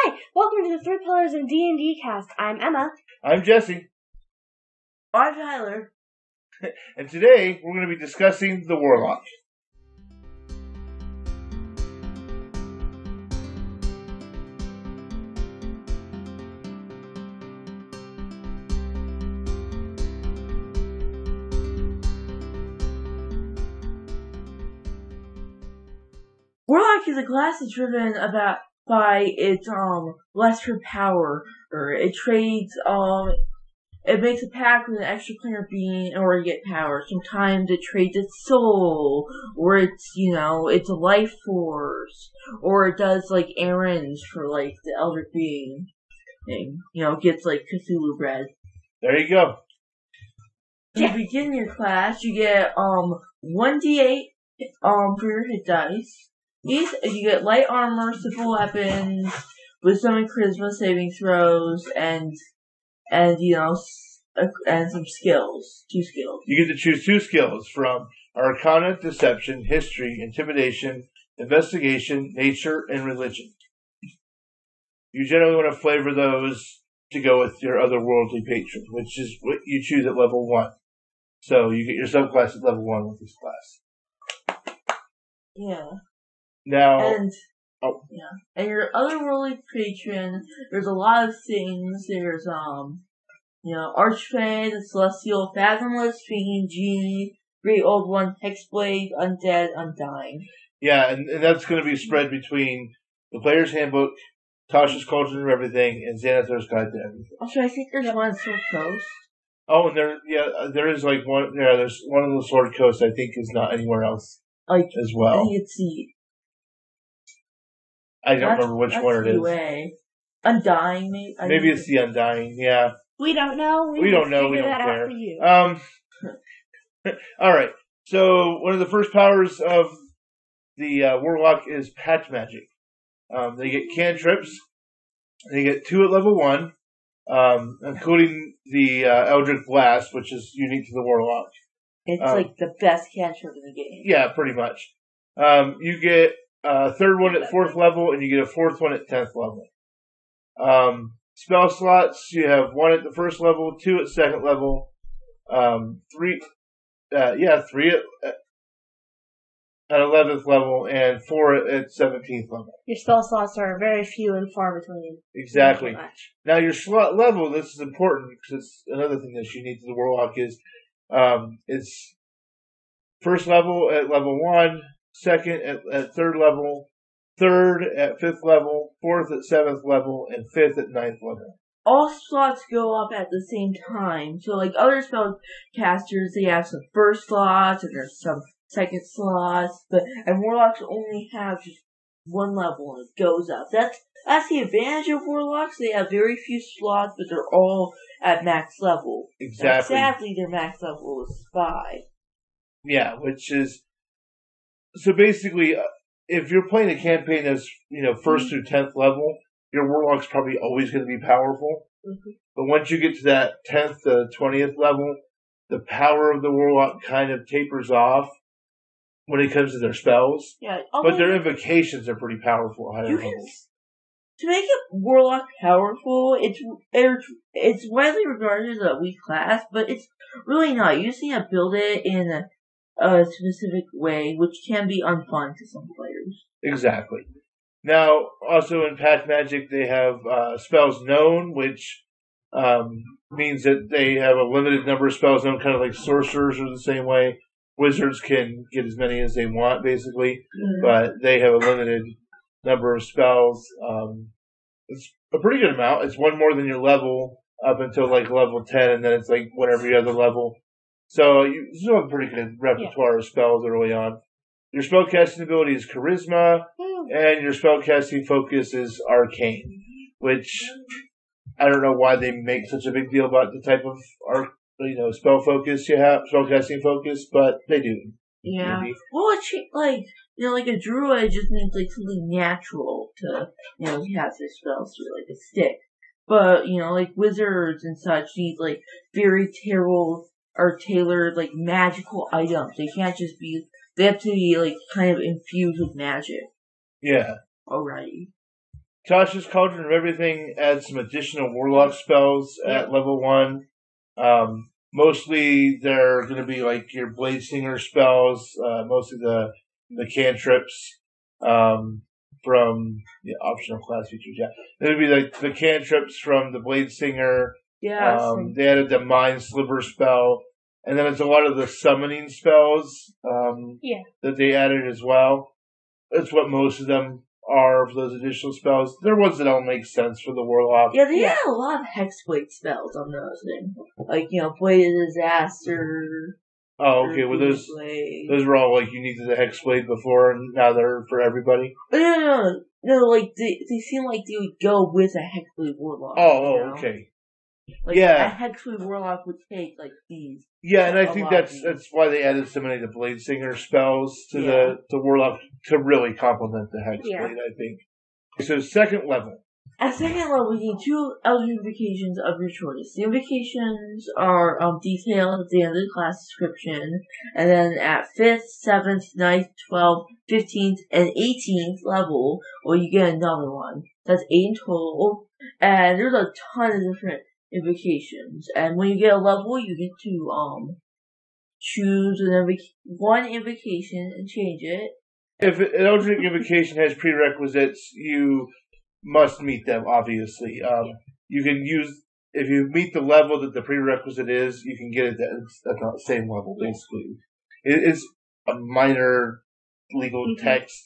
Hi, welcome to the Three Pillars of DnD Cast. I'm Emma. I'm Jesse. I'm Tyler. And today we're going to be discussing the Warlock. Warlock is a class that's driven by its lesser power, or it trades it makes a pact with an extraplanar being in order to get power. Sometimes it trades its soul, or it's a life force, or it does like errands for like the elder being thing. Gets like Cthulhu bread. There you go. To begin your class, you get 1d8 for your hit dice. You get light armor, simple weapons, wisdom and charisma saving throws, and some skills. 2 skills. You get to choose 2 skills from Arcana, Deception, History, Intimidation, Investigation, Nature, and Religion. You generally want to flavor those to go with your otherworldly patron, which is what you choose at level 1. So you get your subclass at level 1 with this class. Yeah. Now, and your otherworldly patron, there's a lot of things. There's Archfey, the Celestial, Fathomless, Fiend, Genie, Great Old One, Hexblade, Undead, Undying. Yeah, and that's going to be spread between the Player's Handbook, Tasha's Cauldron of Everything, and Xanathar's Guide to Everything. Also, I think there's one Sword Coast. Oh, and there is like one. Yeah, there's one of the Sword Coast. I think is not anywhere else. As well. I think it's I don't remember which one it is. Undying, maybe. Maybe it's the Undying. Yeah. We don't know. We don't know. We don't care. For you. All right. So one of the first powers of the Warlock is pact magic. They get cantrips. They get 2 at level 1, including the Eldritch Blast, which is unique to the Warlock. It's like the best cantrip in the game. Yeah, pretty much. You get a 3rd one at 4th level, and you get a 4th one at 10th level. Spell slots, you have 1 at the 1st level, 2 at 2nd level, 3 at 11th level, and 4 at 17th level. Your spell slots are very few and far between. Exactly. Now your slot level, this is important because it's another thing that's unique to the Warlock is, it's 1st level at level 1, 2nd at 3rd level, 3rd at 5th level, 4th at 7th level, and 5th at 9th level. All slots go up at the same time. So like other spellcasters, they have some 1st slots and there's some 2nd slots, and Warlocks only have just 1 level and it goes up. That's the advantage of Warlocks. They have very few slots, but they're all at max level. Exactly. Sadly, their max level is 5. Yeah, which is so basically, if you're playing a campaign that's 1st through 10th level, your Warlock's probably always going to be powerful. Mm-hmm. But once you get to that 10th to 20th level, the power of the Warlock kind of tapers off when it comes to their spells. Yeah, but their invocations are pretty powerful at higher levels. To make a Warlock powerful, it's widely regarded as a weak class, but it's really not. You just need to build it in a specific way, which can be unfun to some players. Exactly. Now, also in pact magic, they have spells known, which means that they have a limited number of spells known, kind of like sorcerers are the same way. Wizards can get as many as they want, basically, but they have a limited number of spells. It's a pretty good amount. It's 1 more than your level up until like level 10, and then it's like every other level. So you still have a pretty good repertoire of spells early on. Your spellcasting ability is Charisma, and your spellcasting focus is Arcane, which I don't know why they make such a big deal about the type of spell focus you have, spellcasting focus, but they do. Yeah. Maybe. Well, it's like a druid just needs like something natural to cast their spells through, like a stick. But like wizards and such need like very tailored like magical items. They can't just be. They have to be like kind of infused with magic. Yeah. Alrighty. Tasha's Cauldron of Everything adds some additional Warlock spells at level 1. Mostly they're going to be like your Blade Singer spells, mostly the cantrips from the optional class features. Yeah, it would be like the cantrips from the Blade Singer. Yeah. They added the Mind Sliver spell, and then it's a lot of the summoning spells that they added as well. That's what most of them are for those additional spells. There are ones that don't make sense for the Warlock. Yeah, they had a lot of Hexblade spells on those things. Like, Blade of Disaster. Oh, okay. Well, those were all like you needed the Hexblade before, and now they're for everybody. No. Like they seem like they would go with a Hexblade Warlock. Oh, okay. Like a Hexblade Warlock would take like these. Yeah, and I think that's why they added so many of the Blade Singer spells to the Warlock to really complement the Hexblade. I think. So second level. At second level, you need 2 Eldritch Invocations of your choice. The invocations are detailed at the end of the class description, and then at 5th, 7th, 9th, 12th, 15th, and 18th level, you get another one. That's 8 in total, and there's a ton of different invocations. And when you get a level, you get to choose one invocation and change it. If an Eldritch Invocation has prerequisites, you must meet them, obviously. You can use, if you meet the level that the prerequisite is, you can get it at the same level, basically. It's a minor legal text,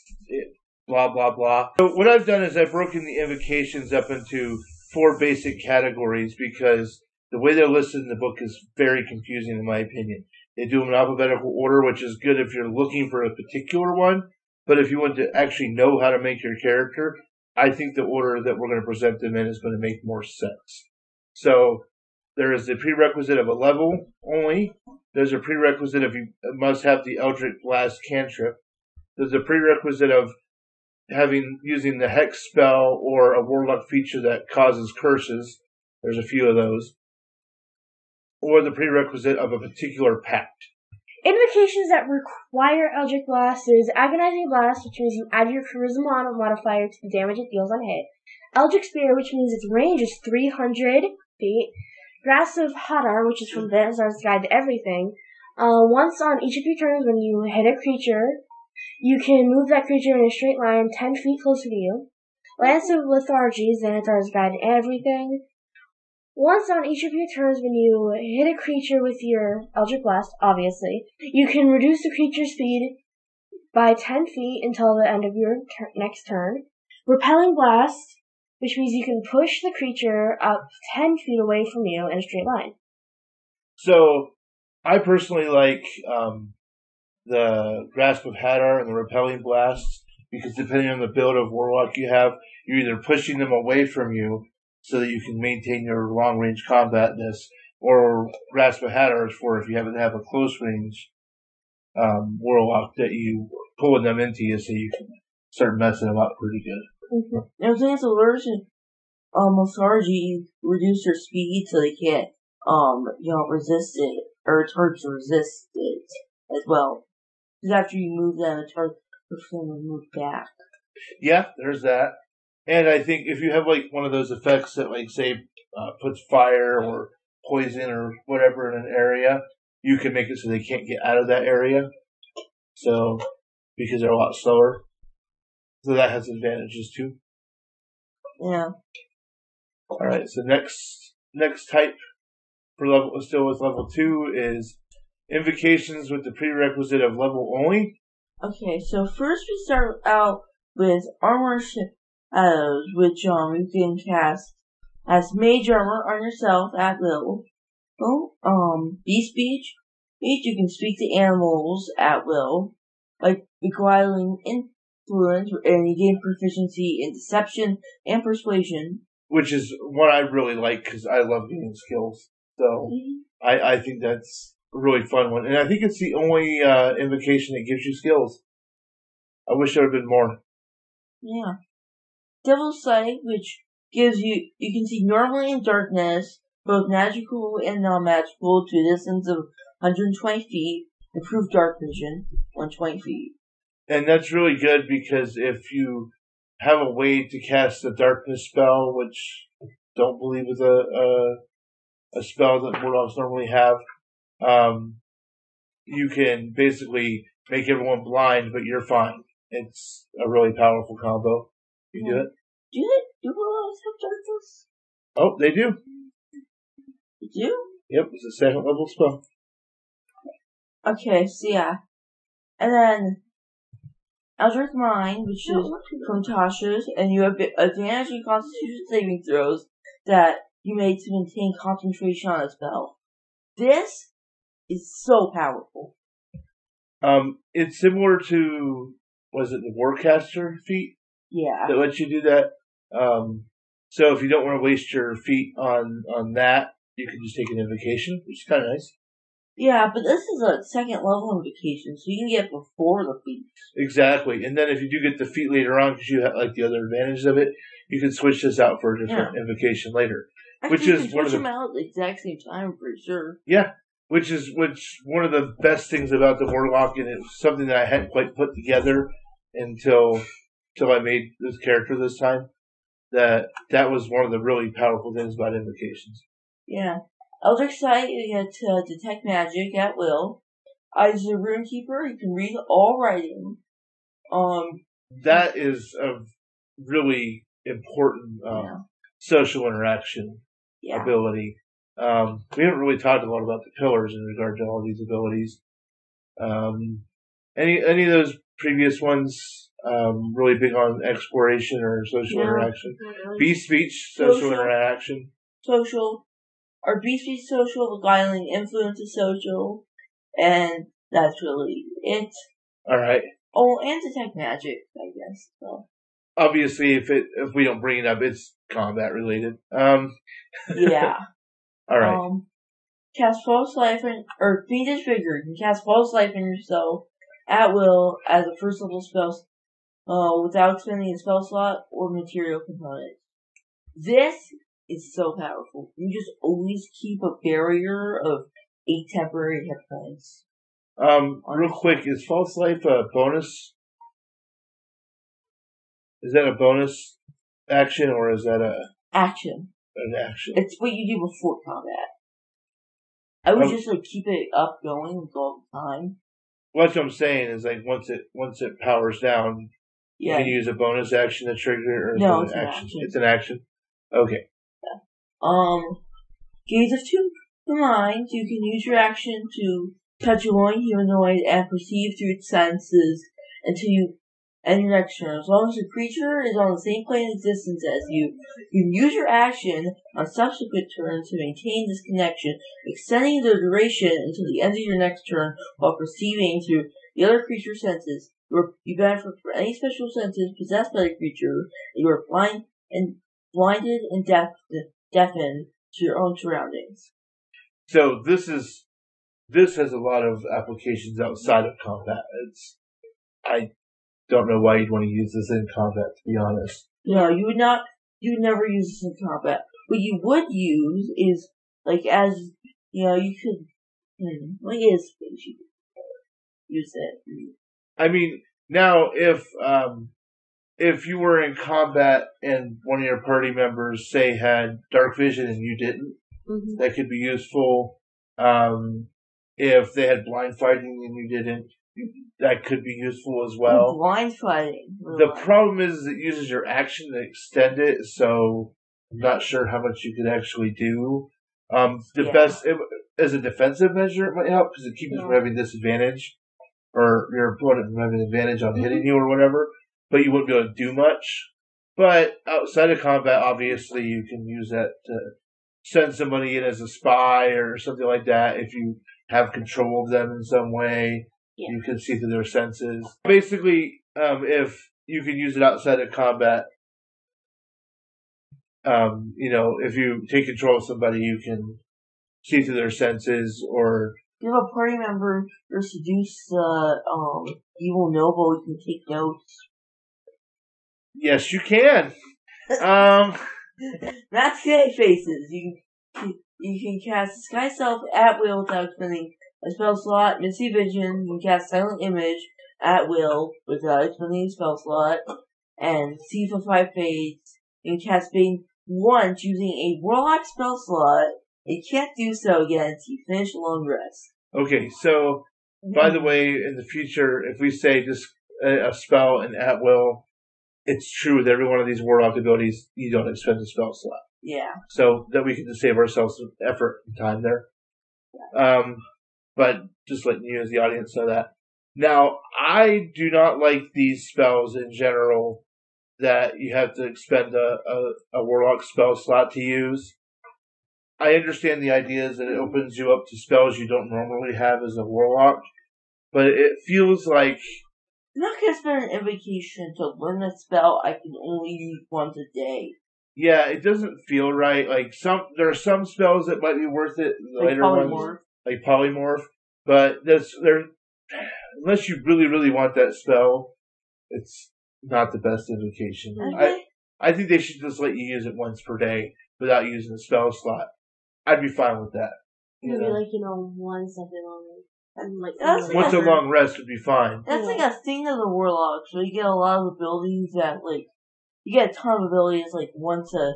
blah, blah, blah. So what I've done is I've broken the invocations up into 4 basic categories because the way they're listed in the book is very confusing, in my opinion. They do them in alphabetical order, which is good if you're looking for a particular one, but if you want to actually know how to make your character, I think the order that we're going to present them in is going to make more sense. So there is the prerequisite of a level only. There's a prerequisite of you must have the Eldritch Blast cantrip. There's a prerequisite of using the Hex spell or a Warlock feature that causes curses. There's a few of those. Or the prerequisite of a particular pact. Invocations that require Eldritch Blast is Agonizing Blast, which means you add your Charisma modifier to the damage it deals on hit. Eldritch Spear, which means its range is 300 feet. Grasp of Hadar, which is from Vanzar's Guide to Everything. Once on each of your turns when you hit a creature, you can move that creature in a straight line 10 feet closer to you. Lance of Lethargy, Xanathar's Guide to Everything. Once on each of your turns when you hit a creature with your Eldritch Blast, obviously, you can reduce the creature's speed by 10 feet until the end of your next turn. Repelling Blast, which means you can push the creature up 10 feet away from you in a straight line. So, I personally like the Grasp of Hadar and the Repelling Blasts, because depending on the build of Warlock you have, you're either pushing them away from you so that you can maintain your long-range combatness, or Grasp of Hadar is for if you happen to have a close-range Warlock that you pulling them into you so you can start messing them up pretty good. Mm-hmm. And since the version Lethargy reduce their speed so they can't resist it, or targets resist it as well. Because after you move them, the target will move back. Yeah, there's that. And I think if you have like one of those effects that like say puts fire or poison or whatever in an area, you can make it so they can't get out of that area. So because they're a lot slower. So that has advantages too. Yeah. Alright, so next type for level 2 is invocations with the prerequisite of level only. Okay, so first we start out with Armor Shadows, which you can cast as Mage Armor on yourself at will. Beast Speech, you can speak to animals at will, like beguiling influence, and you gain proficiency in deception and persuasion. Which is what I really like, because I love getting skills. So, I think that's a really fun one. And I think it's the only invocation that gives you skills. I wish there had been more. Yeah. Devil's Sight, which gives you can see normally in darkness, both magical and non-magical, to a distance of 120 feet. Improved dark vision, 120 feet. And that's really good because if you have a way to cast a darkness spell, which I don't believe is a spell that Warlocks normally have. You can basically make everyone blind, but you're fine. It's a really powerful combo. You do it. Do Warlocks have darkness? Oh, they do. They do? Yep, it's a 2nd level spell. Okay, so yeah. And then Eldritch Mind, which is from Tasha's, and you have advantage in Constitution saving throws that you made to maintain concentration on a spell. This is so powerful. It's similar to, was it the Warcaster feat? Yeah. That lets you do that. So if you don't want to waste your feat on that, you can just take an invocation, which is kind of nice. Yeah, but this is a 2nd level invocation, so you can get before the feat. Exactly. And then if you do get the feat later on, because you have like the other advantages of it, you can switch this out for a different invocation later. Actually, which you is can one of switch the them out at the exact same time, I'm pretty sure. Yeah. Which one of the best things about the Warlock, and it was something that I hadn't quite put together until I made this character this time. That was one of the really powerful things about invocations. Yeah. Eldritch Sight, you get to detect magic at will. As a runekeeper, you can read all writing. That is a really important social interaction ability. We haven't really talked a lot about the pillars in regard to all these abilities. Any of those previous ones really big on exploration or social interaction? Really. Beast speech, social interaction. Social. Or beast speech, social, beguiling, influence is social, and that's really it. Alright. Oh, and detect magic, I guess. So. Obviously, if we don't bring it up, it's combat related. Yeah. Alright. Cast false life or fiendish vigor. You can cast false life in yourself at will as a 1st level spell, without spending a spell slot or material component. This is so powerful. You just always keep a barrier of 8 temporary hit points. Real quick, is false life a bonus? Is that a bonus action or is that action? An action. It's what you do before combat. I would just keep it up going all the time. Well, that's what I'm saying is once it powers down, you can use a bonus action to trigger it, or no, it's an action. It's an action. Okay. Yeah. Gaze of Two Mind, you can use your action to touch a living humanoid and perceive through its senses until you end your next turn. As long as the creature is on the same plane of existence as you, you can use your action on subsequent turns to maintain this connection, extending the duration until the end of your next turn while perceiving through the other creature's senses. You benefit from any special senses possessed by the creature. You are blinded and deafened to your own surroundings. So this has a lot of applications outside of combat. I don't know why you'd want to use this in combat, to be honest. No, you would not. You would never use this in combat. What you would use is as you could. What is space? You could use it. I mean, now if you were in combat and one of your party members, say, had dark vision and you didn't, that could be useful. If they had blind fighting and you didn't, that could be useful as well. Blind fighting. The problem is it uses your action to extend it, so I'm not sure how much you could actually do. Best as a defensive measure, it might help because it keeps you from having disadvantage, or your opponent from having advantage on hitting you or whatever. But you wouldn't be able to do much. But outside of combat, obviously, you can use that to send somebody in as a spy or something like that. If you have control of them in some way, you can see through their senses. Basically, if you can use it outside of combat, if you take control of somebody, you can see through their senses. Or if you have a party member or seduce evil noble, you can take notes. Yes, you can. Not scary faces. You can cast Sky Self at will without spending a spell slot. Misty Vision. You can cast Silent Image at will without spending a spell slot. and see for 5 fades, and cast Bane once using a Warlock spell slot. It can't do so again until you finish a long rest. Okay, so, by the way, in the future, if we say just a spell and at will, it's true with every one of these Warlock abilities, you don't expend a spell slot. Yeah. So that we can just save ourselves some effort and time there. But just letting you as the audience know that. Now, I do not like these spells in general that you have to expend a Warlock spell slot to use. I understand the idea is that it opens you up to spells you don't normally have as a Warlock, but it feels like... I'm not going to spend an invocation to learn a spell I can only use once a day. Yeah, it doesn't feel right. Like there are some spells that might be worth it, later ones, like Polymorph, but unless you really, really want that spell, it's not the best invocation. Okay. I think they should just let you use it once per day without using the spell slot. I'd be fine with that. Maybe once every long once a long rest would be fine. That's like a thing of the Warlocks, where you get a lot of abilities that, like, you get a ton of abilities, like, once a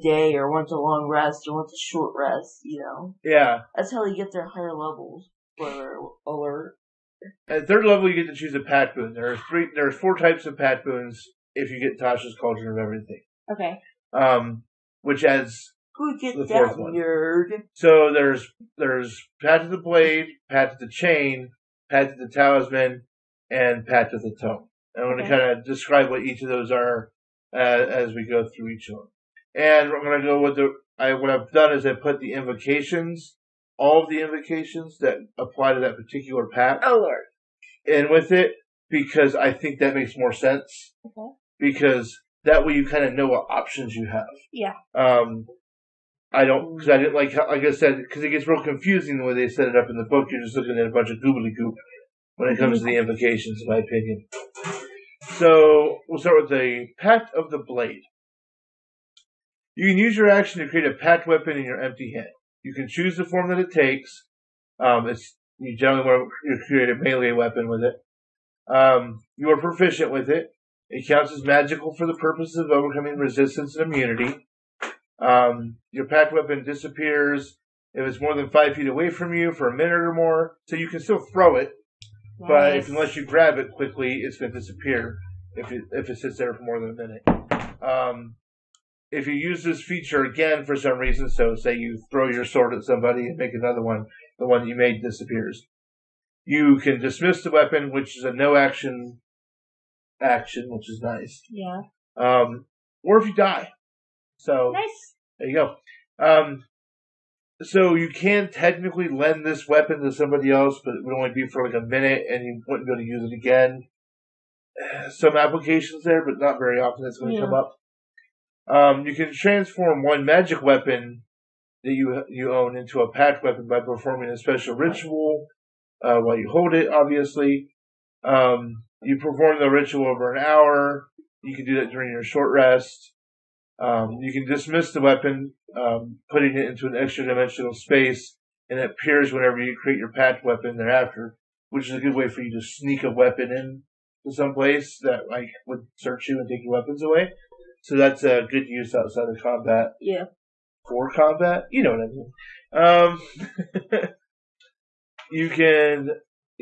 day, or once a long rest, or once a short rest, you know? Yeah. That's how you get their higher levels. Alert. At 3rd level, you get to choose a pact boon. There are 4 types of pact boons if you get Tasha's Cauldron of Everything. Okay. Which adds Who gets the that 4th one. Nerd? So there's Pact of the Blade, Pact of the Chain, Pact of the Talisman, and Pact of the Tome. I'm going to kind of describe what each of those are as we go through each one. And I'm going to go with what I've done is I put the invocations, all of the invocations that apply to that particular pact. Oh, Lord. In with it, because I think that makes more sense. Okay. Because that way you kind of know what options you have. Yeah. I didn't like I said, because it gets real confusing the way they set it up in the book. You're just looking at a bunch of goobly-goop when it comes to the invocations, in my opinion. So, we'll start with the Pact of the Blade. You can use your action to create a pact weapon in your empty hand. You can choose the form that it takes. You generally want to create a melee weapon with it. You are proficient with it. It counts as magical for the purpose of overcoming resistance and immunity. Your pact weapon disappears if it's more than 5 feet away from you for a minute or more. So you can still throw it, but unless you grab it quickly, it's going to disappear if it sits there for more than a minute. If you use this feature again for some reason, so say you throw your sword at somebody and make another one, the one you made disappears. You can dismiss the weapon, which is a no action, which is nice. Yeah. Or if you die. So nice. There you go. So you can technically lend this weapon to somebody else, but it would only be for like a minute, and you wouldn't be able to use it again. Some applications there, but not very often it's going to come up. You can transform one magic weapon that you own into a pact weapon by performing a special ritual while you hold it, obviously. You perform the ritual over an hour. You can do that during your short rest. You can dismiss the weapon, putting it into an extra dimensional space, and it appears whenever you create your pact weapon thereafter, which is a good way for you to sneak a weapon in to some place that would search you and take your weapons away. So that's a good use outside of combat. Yeah. For combat? You know what I mean.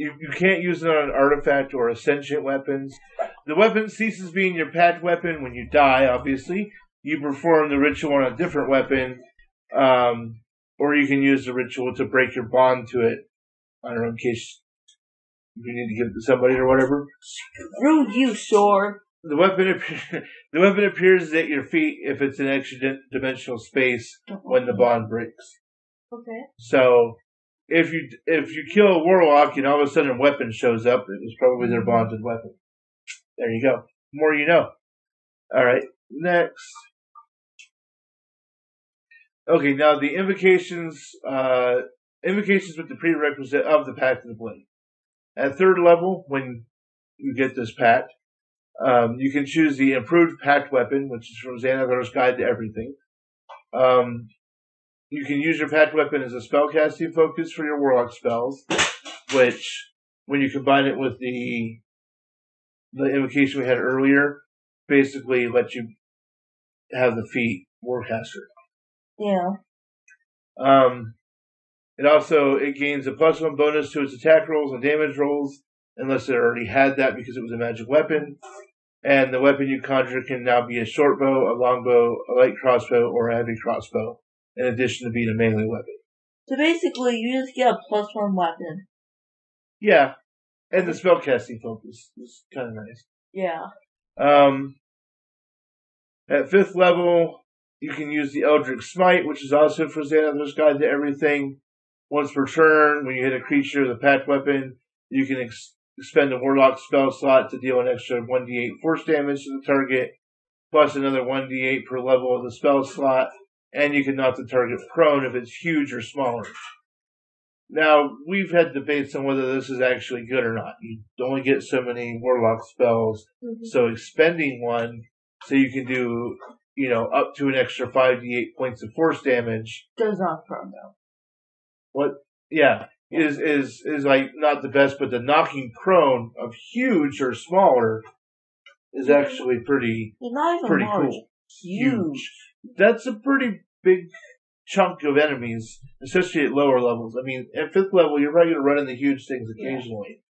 You can't use it on an artifact or sentient weapons. The weapon ceases being your pact weapon when you die, obviously. You perform the ritual on a different weapon, or you can use the ritual to break your bond to it. I don't know, in case you need to give it to somebody or whatever. Screw you, sword. The weapon appears at your feet if it's an extra dimensional space when the bond breaks. Okay. So if you kill a warlock and all of a sudden a weapon shows up, it was probably their bonded weapon. There you go. The more you know. All right. Next. Okay. Now the invocations with the prerequisite of the Pact of the Blade. At 3rd level, when you get this pact, you can choose the improved pact weapon, which is from Xanathar's Guide to Everything. You can use your pact weapon as a spellcasting focus for your warlock spells, which, when you combine it with the invocation we had earlier, basically let you have the feat Warcaster. Yeah. It gains a +1 bonus to its attack rolls and damage rolls, unless it already had that because it was a magic weapon. And the weapon you conjure can now be a short bow, a long bow, a light crossbow, or a heavy crossbow, in addition to being a melee weapon. So basically, you just get a +1 weapon. Yeah, and the spellcasting focus is kind of nice. Yeah. At 5th level, you can use the Eldritch Smite, which is also for Xanathar's Guide to Everything. Once per turn, when you hit a creature with a pact weapon, you can expend a Warlock spell slot to deal an extra 1d8 force damage to the target, plus another 1d8 per level of the spell slot, and you can knock the target prone if it's huge or smaller. Now, we've had debates on whether this is actually good or not. You only get so many Warlock spells, so expending one so you can do, up to an extra 5d8 points of force damage. Does not prone though. What? Yeah. Is like not the best, but the knocking prone of huge or smaller is actually pretty large. Cool. Huge. That's a pretty big chunk of enemies, especially at lower levels. I mean, at 5th level, you're probably going to run into huge things occasionally. Yeah.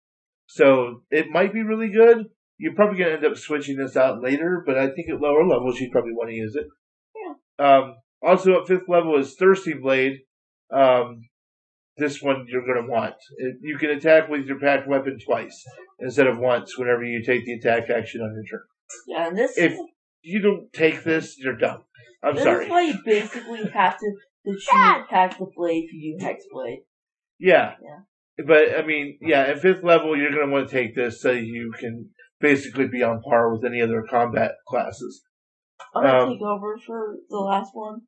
So it might be really good. You're probably going to end up switching this out later, but I think at lower levels, you probably want to use it. Yeah. Also at 5th level is Thirsty Blade. This one you're going to want. You can attack with your pact weapon twice instead of once whenever you take the attack action on your turn. Yeah, and if you don't take this, you're done. I'm sorry. This is why you basically have to choose Pact the Blade if you do Hexblade. Yeah. But, I mean, at 5th level, you're going to want to take this so you can basically be on par with any other combat classes. I'm going to take over for the last one.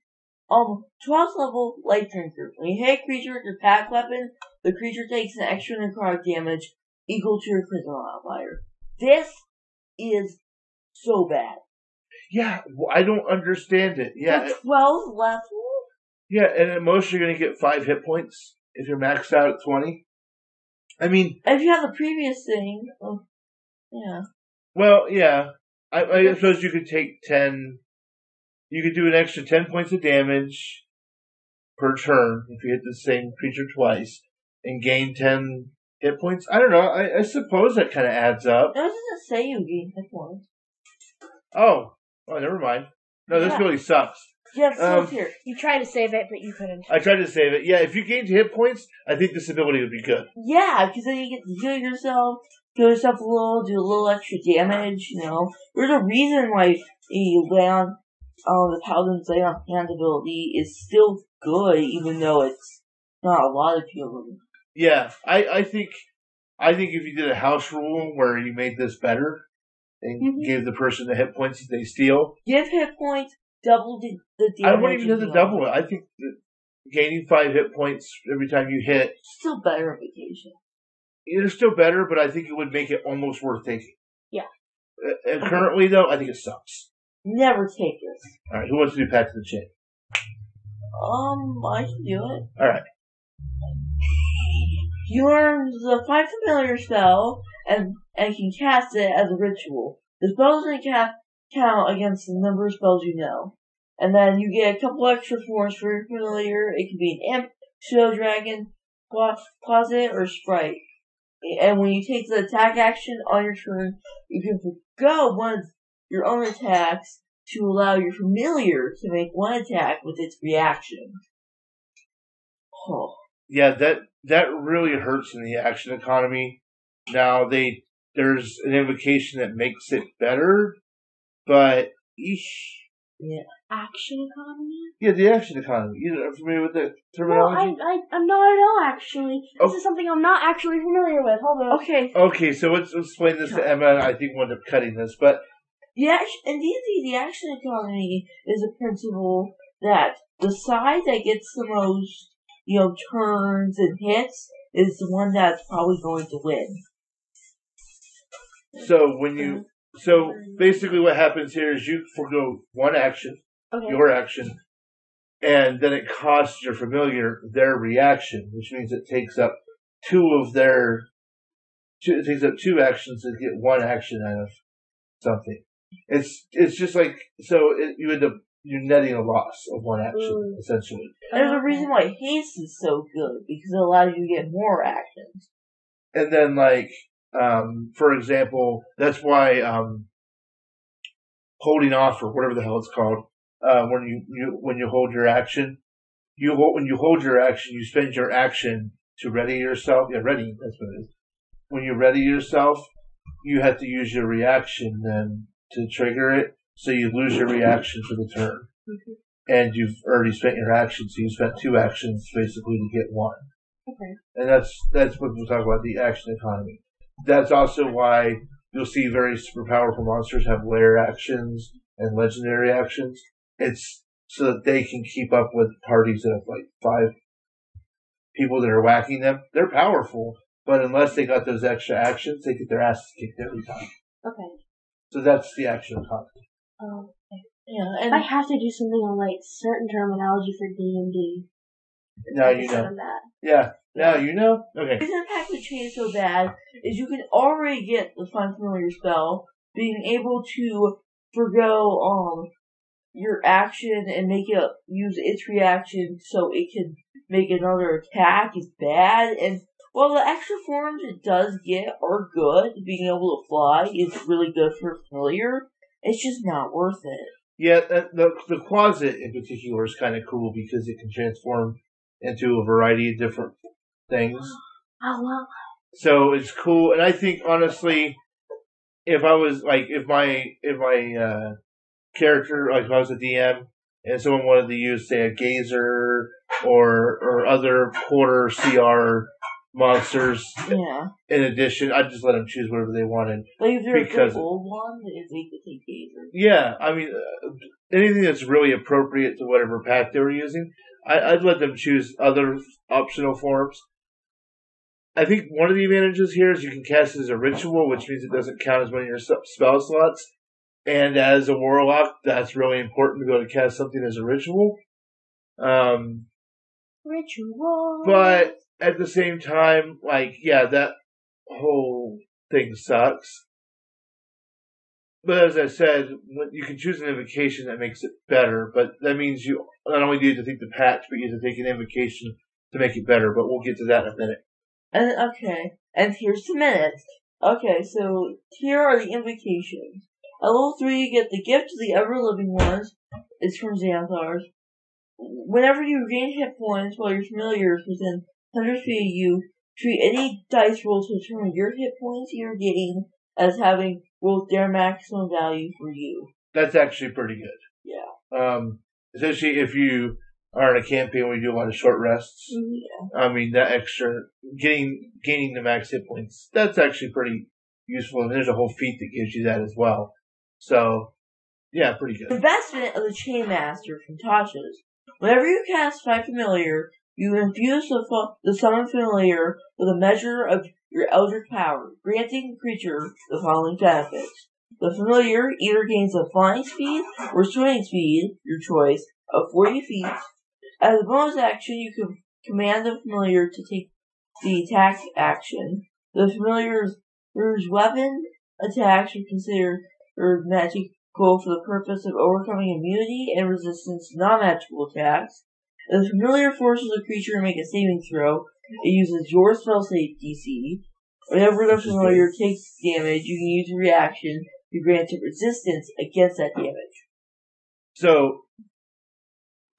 12th level, Life Drinker. When you hit a creature with your pact weapon, the creature takes an extra necrotic damage equal to your charisma modifier. This is so bad. Yeah, I don't understand it. Yeah. For 12th level? Yeah, and at most you're going to get 5 hit points if you're maxed out at 20. I mean... If you have the previous thing, yeah. Well, yeah. I suppose you could take 10... You could do an extra 10 points of damage per turn if you hit the same creature twice and gain 10 hit points. I don't know. I suppose that kind of adds up. It doesn't say you gain hit points. Oh, never mind. No, this really sucks. Yeah, so here. You tried to save it, but you couldn't. I tried to save it. Yeah, if you gained hit points, I think this ability would be good. Yeah, because then you get to heal yourself a little, do a little extra damage, There's a reason why you lay on the Paladin's lay on hand ability is still good, even though it's not a lot of people. Yeah, I think if you did a house rule where you made this better and gave the person the hit points that they steal. Give hit points, double the damage. I wouldn't even have to double it. I think that gaining 5 hit points every time you hit. Still better on vacation. It's still better, but I think it would make it almost worth taking. Yeah. And currently, though, I think it sucks. Never take this. Alright, who wants to do Pact of the Chain? I can do it. Alright. You learn the 5 familiar spell and can cast it as a ritual. The spells can count against the number of spells you know. And then you get a couple extra forms for your familiar. It can be an imp, pseudo dragon, closet, or sprite. And when you take the attack action on your turn, you can forgo one of your own attacks to allow your familiar to make one attack with its reaction. Oh. Yeah, that really hurts in the action economy. Now, there's an invocation that makes it better, but yeah. Action economy? Yeah, the action economy. You're familiar with the terminology? No, I'm not at all, actually. This is something I'm not actually familiar with. Hold on. Okay, so let's explain this to Emma. I think we'll end up cutting this, but... The action economy is a principle that the side that gets the most, turns and hits is the one that's probably going to win. So basically what happens here is you forgo one action, your action, and then it costs your familiar their reaction, which means it takes up two actions to get one action out of something. It's just like you end up you're netting a loss of one action essentially. There's a reason why haste is so good because it allows you to get more actions. And then for example, that's why holding off or whatever the hell it's called when you hold your action. When you hold your action, you spend your action to ready yourself. Yeah, ready, that's what it is. When you ready yourself, you have to use your reaction then to trigger it, so you lose your reaction for the turn. Mm-hmm. And you've already spent your action, so you spent 2 actions basically to get 1. Okay. And that's what we'll talk about, the action economy. That's also why you'll see very super powerful monsters have lair actions and legendary actions. It's so that they can keep up with parties that have 5 people that are whacking them. They're powerful, but unless they got those extra actions, they get their asses kicked every time. Okay. So that's the action economy. Oh, okay. Yeah, and if I have to do something on certain terminology for D&D, now you know. Yeah, now you know. Okay. The reason Pact would change so bad is you can already get the Find Familiar spell, being able to forgo your action and make it use its reaction so it can make another attack is bad. And while the extra forms it does get are good, being able to fly is really good for familiar. It's just not worth it. Yeah, the closet in particular is kind of cool because it can transform into a variety of different things. Oh, wow. So it's cool, and I think honestly, if I was if my character, if I was a DM and someone wanted to use, say, a gazer or other quarter CR monsters, in addition, I'd just let them choose whatever they wanted. Like if they're a old one, they could take gazer. Yeah, I mean, anything that's really appropriate to whatever pact they were using, I'd let them choose other optional forms. I think one of the advantages here is you can cast it as a ritual, which means it doesn't count as one of your spell slots. And as a warlock, that's really important to be able to cast something as a ritual. Ritual. But at the same time, that whole thing sucks. But as I said, you can choose an invocation that makes it better, but that means you not only do you have to take the pact, but you have to take an invocation to make it better, but we'll get to that in a minute. And here's the minutes. Okay, so here are the invocations. At level 3, you get the gift of the ever-living ones. It's from Xanthars. Whenever you regain hit points while your familiar is within 100 feet of you, treat any dice roll to determine your hit points you gain as having rolled their maximum value for you. That's actually pretty good. Yeah. Especially if you are in a campaign where you do a lot of short rests. Yeah. I mean, that extra, gaining the max hit points, that's actually pretty useful. And there's a whole feat that gives you that as well. So, yeah, pretty good. Investment of the Chainmaster from Tasha's. Whenever you cast Find Familiar, you infuse the summoned familiar with a measure of your eldritch power, granting the creature the following benefits. The familiar either gains a flying speed or swimming speed, your choice, of 40 feet. As a bonus action, you can command the familiar to take the attack action. The familiar's weapon attacks are considered magical for the purpose of overcoming immunity and resistance to non-magical attacks. If the familiar forces a creature to make a saving throw, it uses your spell save DC. Whenever the familiar takes damage, you can use a reaction to grant it resistance against that damage. So,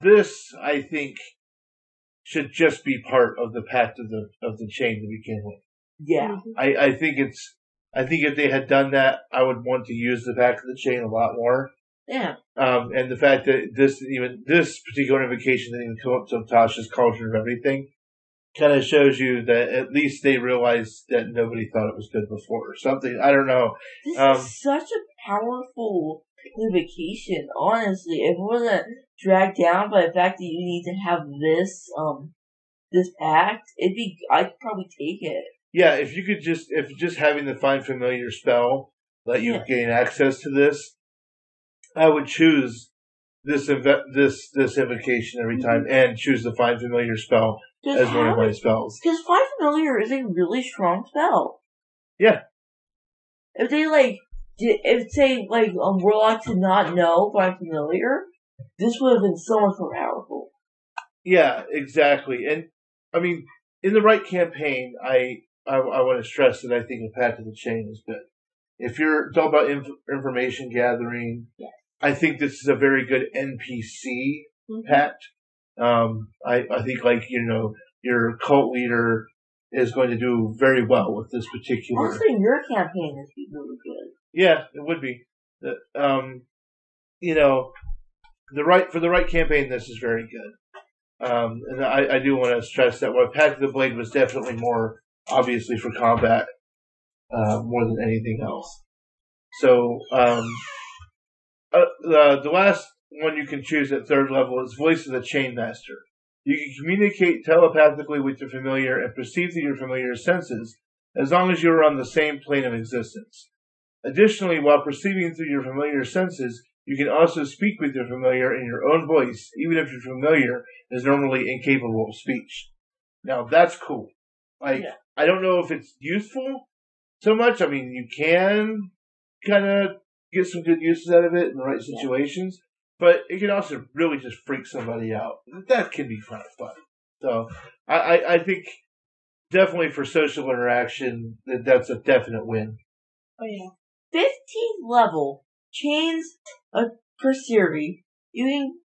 this, I think, should just be part of the pact of the chain to begin with. Yeah. I think if they had done that, I would want to use the pact of the chain a lot more. Yeah. And the fact that this particular invocation didn't even come up to Tasha's Cauldron of everything kind of shows you that at least they realized that nobody thought it was good before or something. I don't know. This is such a powerful invocation, honestly. If it wasn't dragged down by the fact that you need to have this pact, I'd probably take it. Yeah, if just having the Find Familiar spell let you gain access to this, I would choose this invocation every time and choose the Find Familiar spell as one of my spells. Because Find Familiar is a really strong spell. Yeah. If they if say like Warlock did not know by familiar, this would have been so much more powerful. Yeah, exactly. And I mean, in the right campaign, I want to stress that I think a Pact of the Chain is good. If you're talking about information gathering, yes. I think this is a very good NPC pact. I think your cult leader is going to do very well with this particular. Also, your campaign would be really good. Yeah, it would be. For the right campaign, this is very good. And I do want to stress that Pact of the Blade was definitely more obviously for combat, more than anything else. So, the last one you can choose at 3rd level is Voice of the Chainmaster. You can communicate telepathically with your familiar and perceive through your familiar's senses, as long as you are on the same plane of existence. Additionally, while perceiving through your familiar's senses, you can also speak with your familiar in your own voice, even if your familiar is normally incapable of speech. Now, that's cool. I don't know if it's useful so much. I mean, you can kind of get some good uses out of it in the right situations, but it can also really just freak somebody out. That can be kind of fun. So, I think definitely for social interaction, that's a definite win. Oh, yeah. 15th level, Chains of Persiri. You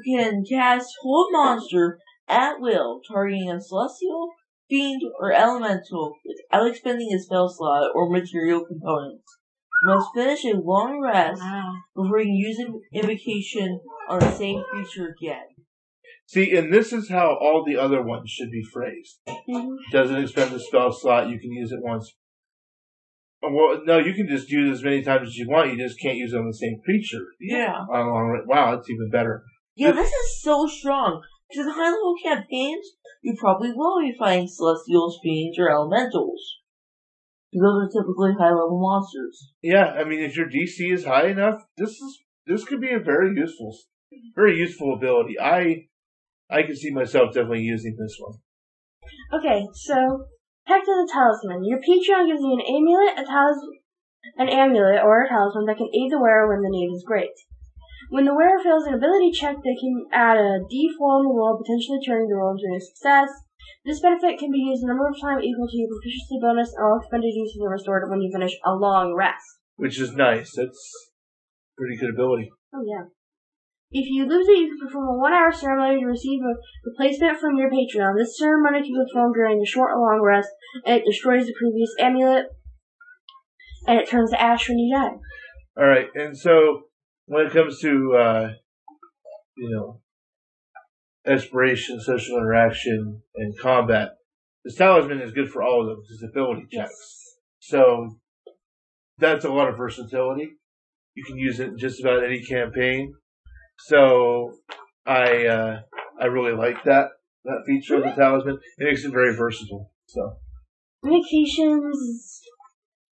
can cast Hold Monster at will, targeting a celestial, fiend, or elemental without expending a spell slot or material components. You must finish a long rest before you can use an invocation on the same creature again. See, and this is how all the other ones should be phrased. Doesn't expend a spell slot, you can use it once. Well, no, you can just use it as many times as you want, you just can't use it on the same creature. Yeah. Wow, that's even better. Yeah, this is so strong. Because in high-level campaigns, you probably will be fighting celestials, fiends, or elementals. Those are typically high-level monsters. Yeah, I mean, if your DC is high enough, this could be a very useful ability. I can see myself definitely using this one. Okay, so Pact of the Talisman. Your Patreon gives you an amulet or a talisman that can aid the wearer when the need is great. When the wearer fails an ability check, they can add a D4 on the roll, potentially turning the roll into a success. This benefit can be used a number of times equal to your proficiency bonus, and all expended uses are restored when you finish a long rest. Which is nice. That's a pretty good ability. Oh, yeah. If you lose it, you can perform a 1-hour ceremony to receive a replacement from your Patreon. This ceremony can be performed during the short or long rest, and it destroys the previous amulet, and it turns to ash when you die. Alright, and so when it comes to, exploration, social interaction, and combat, this talisman is good for all of them, because it's ability checks. Yes. So, that's a lot of versatility. You can use it in just about any campaign. So, I really like that feature of the talisman. It makes it very versatile. So, invocations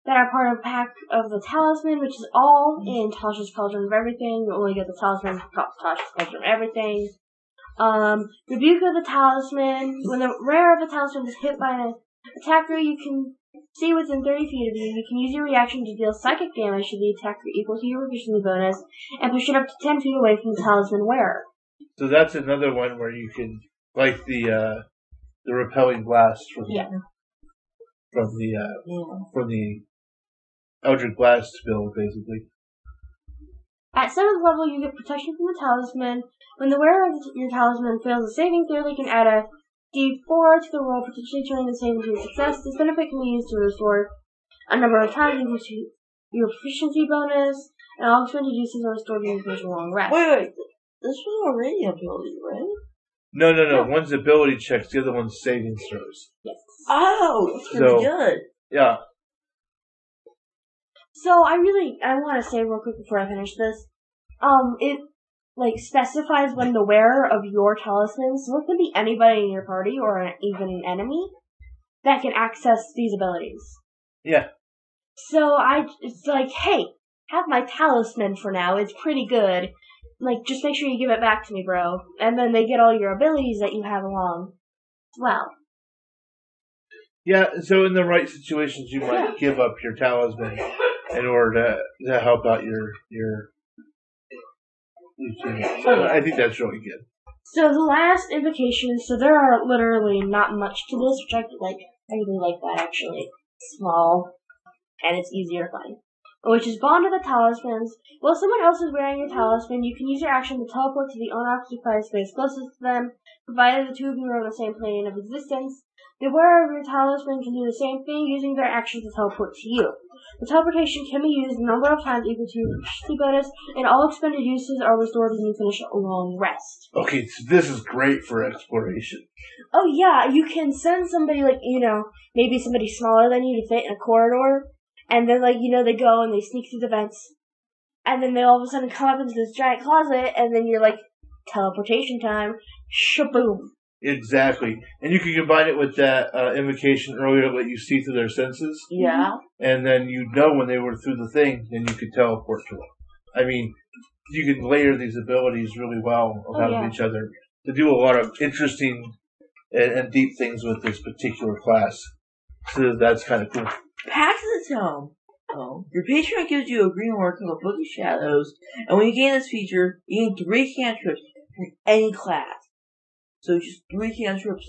that are part of Pact of the Talisman, which is all in Tasha's Cauldron of Everything. You only get the talisman from Tasha's Cauldron of Everything. Rebuke of the Talisman. When the rare of the talisman is hit by an attacker you can see within 30 feet of you, you can use your reaction to deal psychic damage to the attacker equal to your proficiency bonus, and push it up to 10 feet away from the talisman wearer. So that's another one where you can, like the repelling blast from the Eldritch Blast build, basically. At 7th level, you get protection from the talisman. When the wearer of your talisman fails a saving throw, they can add a D4 to the roll, potentially turning the saving to a success. This benefit can be used to restore a number of times equal to your proficiency bonus, and all expended uses are restored when you finish a long rest. Wait. This was already ability, right? No. One's ability checks, the other one's saving throws. Yes. Oh, that's pretty good. Yeah. So I want to say real quick before I finish this, it specifies when the wearer of your talisman, so it could be anybody in your party or even an enemy, that can access these abilities. Yeah. So it's like, hey, have my talisman for now, it's pretty good. Just make sure you give it back to me, bro. And then they get all your abilities that you have along as well. Yeah, so in the right situations, you might give up your talisman in order to help out your teammates. So I think that's really good. So the last invocation, so there are literally not much to this, which I like. I really like that actually. It's small, and it's easier to find. Which is Bond of the Talismans. While someone else is wearing your talisman, you can use your action to teleport to the unoccupied space closest to them, provided the two of you are on the same plane of existence. The wearer of your talisman can do the same thing, using their action to teleport to you. The teleportation can be used a number of times equal to your efficiency bonus, and all expended uses are restored when you finish a long rest. Okay, so this is great for exploration. Oh yeah, you can send somebody, like, maybe somebody smaller than you to fit in a corridor, and then, they go and they sneak through the vents, and then they all of a sudden come up into this giant closet, and then you're like, teleportation time, shaboom. Exactly. And you can combine it with that invocation earlier that let you see through their senses. Yeah. And then you know when they were through the thing, then you could teleport to them. I mean, you can layer these abilities really well on top of each other to do a lot of interesting and deep things with this particular class. So that's kind of cool. Pact of the Tome. Your Patreon gives you a green mark called Book of Shadows, and when you gain this feature, you gain 3 cantrips from any class. So just 3 cantrips,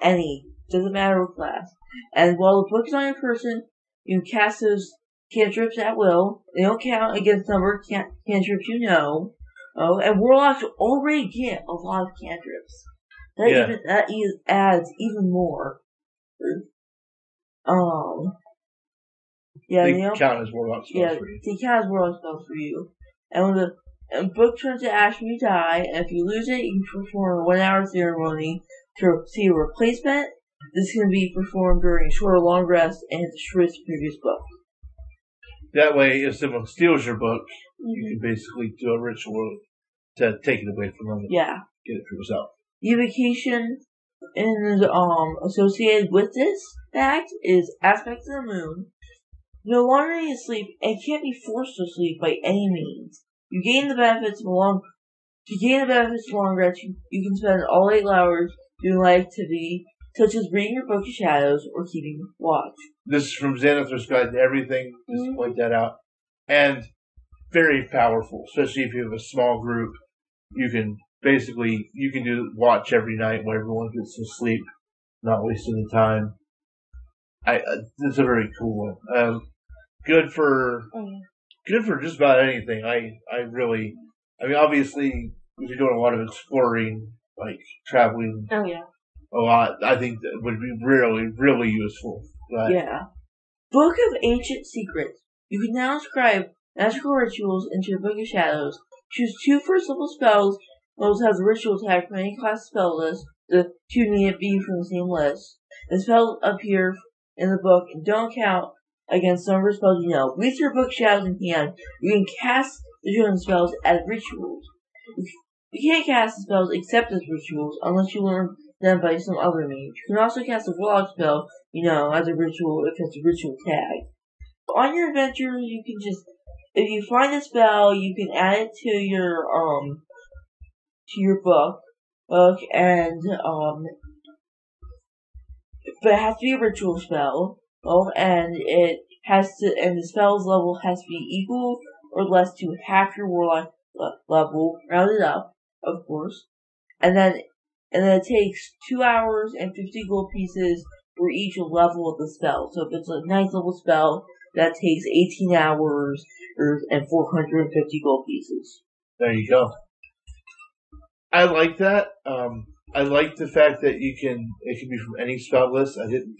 any, doesn't matter what class. And while the book is on your person, you can cast those cantrips at will. They don't count against the number of cantrips you know. And Warlocks already get a lot of cantrips. That adds even more. They count as Warlock spells for you. They count as Warlock spells for you. And when the book turns to ash when you die, and if you lose it, you can perform a 1-hour ceremony to see a replacement. This can be performed during a short or long rest and destroys the previous book. That way, if someone steals your book, you can basically do a ritual to take it away from them. Yeah. Get it for yourself. Evocation associated with this pact is Aspects of the Moon. No longer need to sleep and can't be forced to sleep by any means. You gain the benefits of long rest. You can spend all 8 hours doing light activity, such as reading your Book of Shadows or keeping watch. This is from Xanathar's Guide to Everything, just to point that out. And very powerful, especially if you have a small group. You can do watch every night when everyone gets to sleep, not wasting the time. This is a very cool one. Good for just about anything. Obviously, if you're doing a lot of exploring, like traveling a lot, I think that would be really, really useful. But Book of Ancient Secrets. You can now inscribe magical rituals into your Book of Shadows. Choose 2 first-level spells. Those have the ritual tag from any class spell list. The 2 need to be from the same list. The spells appear in the book and don't count against some of the spells you know. With your Book of Shadows in hand, you can cast the chosen spells as rituals. You can't cast the spells except as rituals unless you learn them by some other means. You can also cast a Warlock spell, as a ritual if it's a ritual tag. On your adventure, you can just, if you find a spell, you can add it to your book, and but it has to be a ritual spell, and the spell's level has to be equal or less to half your Warlock level, rounded up, of course, and then it takes 2 hours and 50 gold pieces for each level of the spell. So if it's a 9th level spell, that takes 18 hours and 450 gold pieces. There you go. I like that. I like the fact that it can be from any spell list. I don't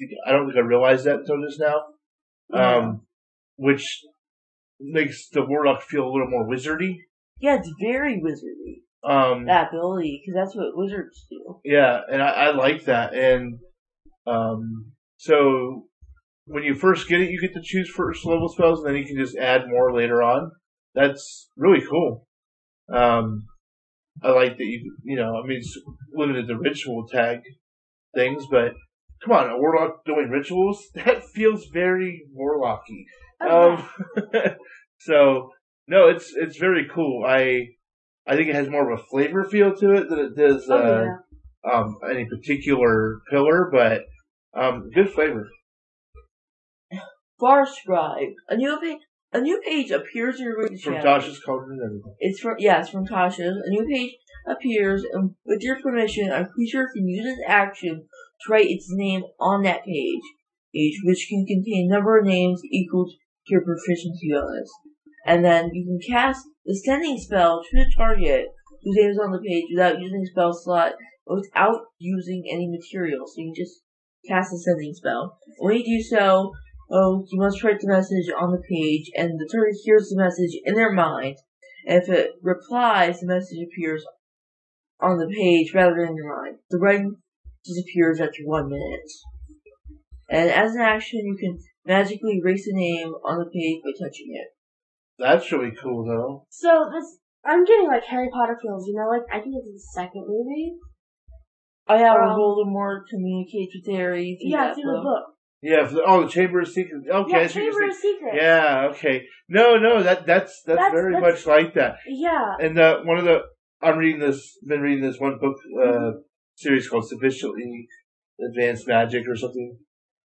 think I realized that until just now. Which makes the Warlock feel a little more wizardy. Yeah, it's very wizardy. That ability, because that's what wizards do. Yeah, and I like that. And so when you first get it, you get to choose first level spells, and then you can just add more later on. That's really cool. I like that it's limited to ritual tag things, but come on, a Warlock doing rituals? That feels very Warlocky. So, no, it's very cool. I think it has more of a flavor feel to it than it does any particular pillar, but good flavor. Far Scribe. A new page appears in your reading From channel. Tasha's Cauldron and everything. It's from Tasha's. A new page appears, and with your permission, a creature can use its action to write its name on that page, which can contain a number of names equal to your proficiency bonus. And then you can cast the sending spell to the target whose name is on the page without using a spell slot, without using any material. So you can just cast a sending spell. When you do so, you must write the message on the page, and the target hears the message in their mind. And if it replies, the message appears on the page rather than in your mind. The writing disappears after 1 minute. And as an action, you can magically erase the name on the page by touching it. That's really cool, though. So I'm getting like Harry Potter feels. Like I think it's the second movie. Oh yeah, where Voldemort communicates with Harry. Yeah, it's in the book. Yeah, the Chamber of Secrets. Okay, yeah, Chamber of Secrets. Yeah, okay. No, that's very much like that. Yeah. And been reading this one book series called Sufficiently Advanced Magic or something.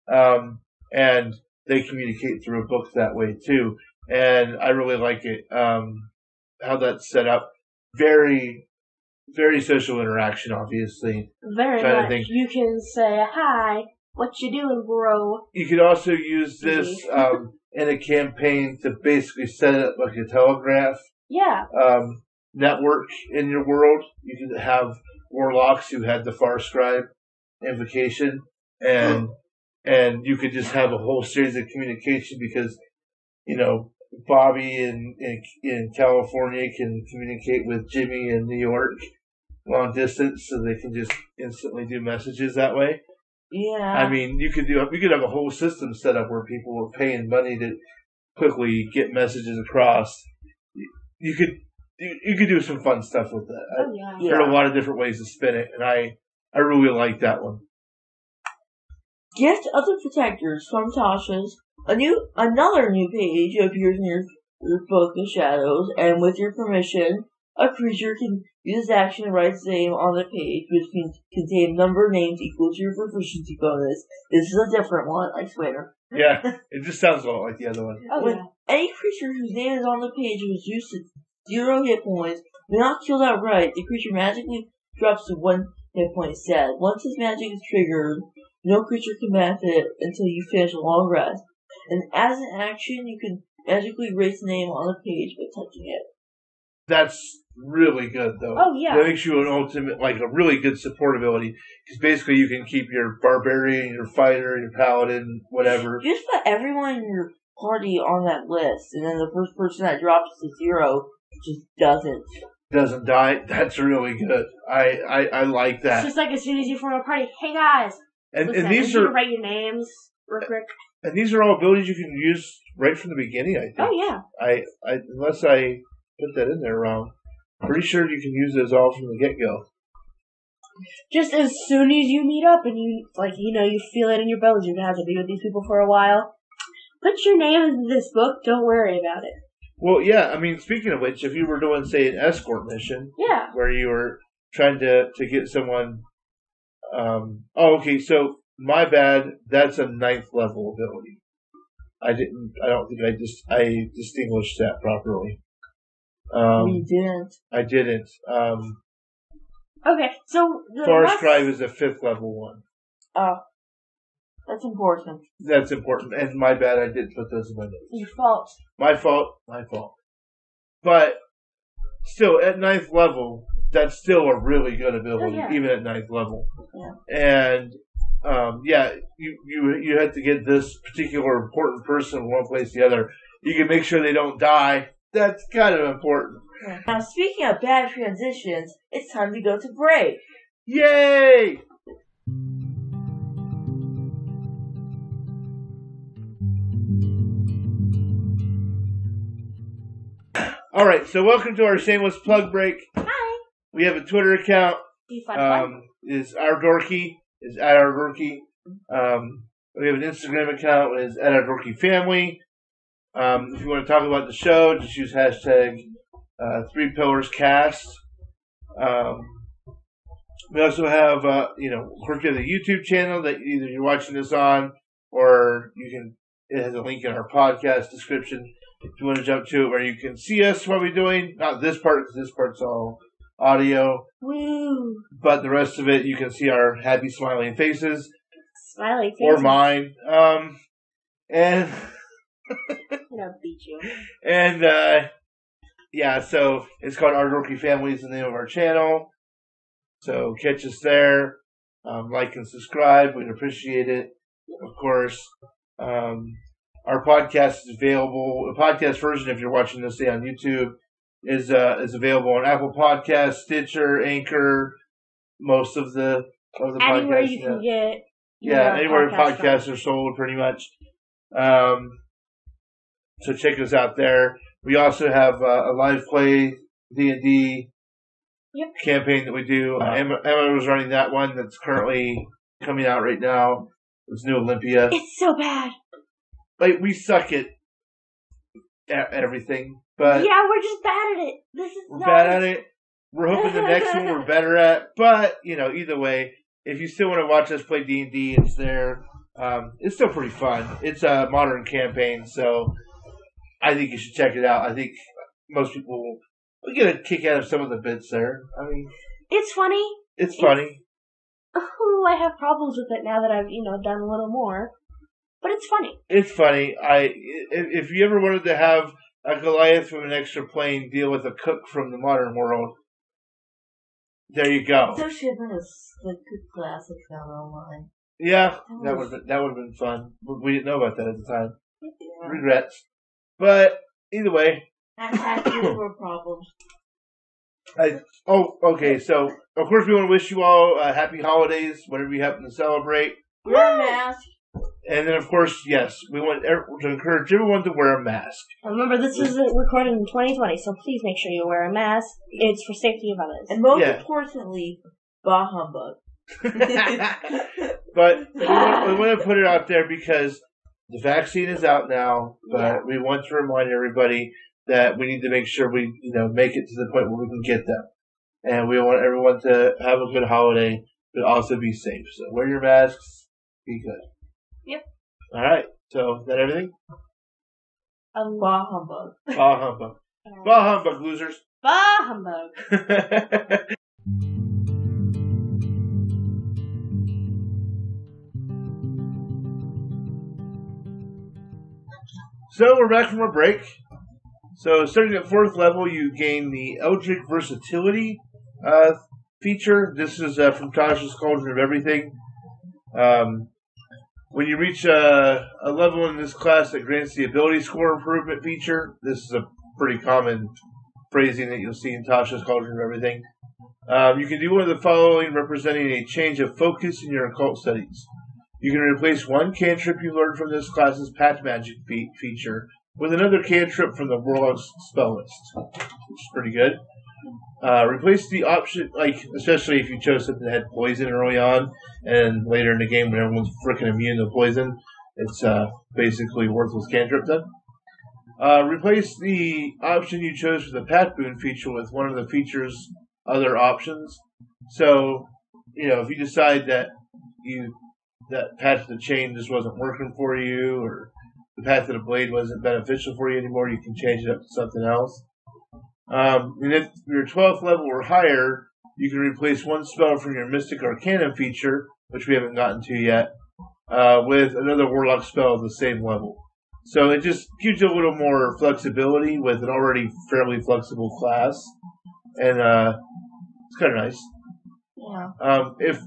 And they communicate through a book that way too. And I really like it. How that's set up. Very, very social interaction, obviously. Very much. You can say, hi, what you doing, bro? You could also use this in a campaign to basically set up like a telegraph network in your world. You could have warlocks who had the Far Scribe invocation, and you could just have a whole series of communication because, Bobby in California can communicate with Jimmy in New York long distance, so they can just instantly do messages that way. Yeah. I mean, you could have a whole system set up where people were paying money to quickly get messages across. You could do some fun stuff with that. Oh, yeah. There are a lot of different ways to spin it, and I really like that one. Gift of the Protectors from Tasha's. Another new page appears in your book of shadows, and with your permission, a creature can use its action to write its name on the page, which can contain a number of names equal to your proficiency bonus. This is a different one, I swear. Yeah, it just sounds a lot like the other one. Oh, when any creature whose name is on the page was used to 0 hit points, when not killed outright, the creature magically drops to 1 hit point instead. Once this magic is triggered, no creature can benefit until you finish a long rest. And as an action, you can magically erase the name on the page by touching it. That's really good, though. Oh, yeah. That makes you an ultimate, like a really good support ability. Because basically you can keep your barbarian, your fighter, your paladin, whatever. You just put everyone in your party on that list, and then the first person that drops to 0 just doesn't die. That's really good. I like that. It's just like as soon as you form a party, hey guys, and these you are can write your names real quick. And these are all abilities you can use right from the beginning, I think. Oh yeah. I unless I put that in there wrong. Pretty sure you can use those all from the get-go. Just as soon as you meet up and you feel it in your bones, you're going to have to be with these people for a while. Put your name in this book, don't worry about it. Well, yeah, I mean, speaking of which, if you were doing, say, an escort mission, where you were trying to get someone, okay, so, my bad, that's a 9th level ability. I don't think I distinguished that properly. You didn't. I didn't. Okay, so Far Scribe is a 5th level one. Oh. That's important. That's important. And my bad, I did put those in my notes. Your fault. My fault. But still, at 9th level, that's still a really good ability, even at 9th level. Yeah. And, you had to get this particular important person from one place to the other. You can make sure they don't die. That's kind of important. Yeah. Now, speaking of bad transitions, it's time to go to break. Yay! All right, so welcome to our shameless plug break. Hi. We have a Twitter account. Is our dorky is at our dorky. We have an Instagram account. Is at our dorky family. If you want to talk about the show, just use hashtag 3 Pillars Cast. We also have of course, we have the YouTube channel that either you're watching this on, or you can It has a link in our podcast description if you want to jump to it where you can see us what we're doing. Not this part, because this part's all audio. Woo! But the rest of it, you can see our happy smiling faces. Smiley faces. Or mine. And... I'm gonna beat you. And, yeah, so it's called Our Dorky Family is the name of our channel. So catch us there. Like and subscribe. We'd appreciate it, of course. Our podcast is available. The podcast version, if you're watching this, say, on YouTube, is available on Apple Podcasts, Stitcher, Anchor, most of the Anywhere podcasts. you can get. Yeah, anywhere podcasts are sold, pretty much. So check us out there. We also have a live play D&D campaign that we do. Emma was running that one that's currently coming out right now. It's New Olympia. It's so bad. Like, we suck at everything, but yeah, we're just bad at it. We're bad at it. We're hoping the next one we're better at. But either way, if you still want to watch us play D&D, it's there. It's still pretty fun. It's a modern campaign, so I think you should check it out. I think most people will get a kick out of some of the bits there. I mean, it's funny. It's funny. Ooh, I have problems with it now that I've done a little more, but it's funny. It's funny. If you ever wanted to have a Goliath from an extra plane deal with a cook from the modern world, there you go. It's actually been a good classic found online. Yeah, that would have been fun. We didn't know about that at the time. Yeah. Regrets. But either way. Actually, were problems. Okay. So, of course, we want to wish you all happy holidays, whatever you happen to celebrate. Wear a mask. And then, of course, yes, we want to encourage everyone to wear a mask. Remember, this was recorded in 2020, so please make sure you wear a mask. It's for safety of others. And most importantly, bah humbug. But we want to put it out there because the vaccine is out now, but we want to remind everybody that we need to make sure we, make it to the point where we can get them. And we want everyone to have a good holiday, but also be safe. So wear your masks, be good. Yep. All right. So, is that everything? Bah humbug. Bah humbug. Bah humbug, losers. Bah humbug. So, we're back from our break. So, starting at 4th level, you gain the Eldritch Versatility feature. This is from Tasha's Cauldron of Everything. When you reach a level in this class that grants the ability score improvement feature, this is a pretty common phrasing that you'll see in Tasha's Cauldron of Everything. You can do one of the following, representing a change of focus in your occult studies. You can replace one cantrip you learned from this class's pact magic feature with another cantrip from the Warlock's spell list, which is pretty good. Replace the option, especially if you chose something that had poison early on, and later in the game when everyone's freaking immune to poison, it's basically worthless cantrip then. Replace the option you chose for the pact boon feature with one of the feature's other options. So, if you decide that that Path of the Chain just wasn't working for you, or the Path of the Blade wasn't beneficial for you anymore, you can change it up to something else. And if you're 12th level or higher, you can replace one spell from your Mystic Arcanum feature, which we haven't gotten to yet, with another Warlock spell of the same level. So it just gives you a little more flexibility with an already fairly flexible class. And it's kind of nice. Yeah. If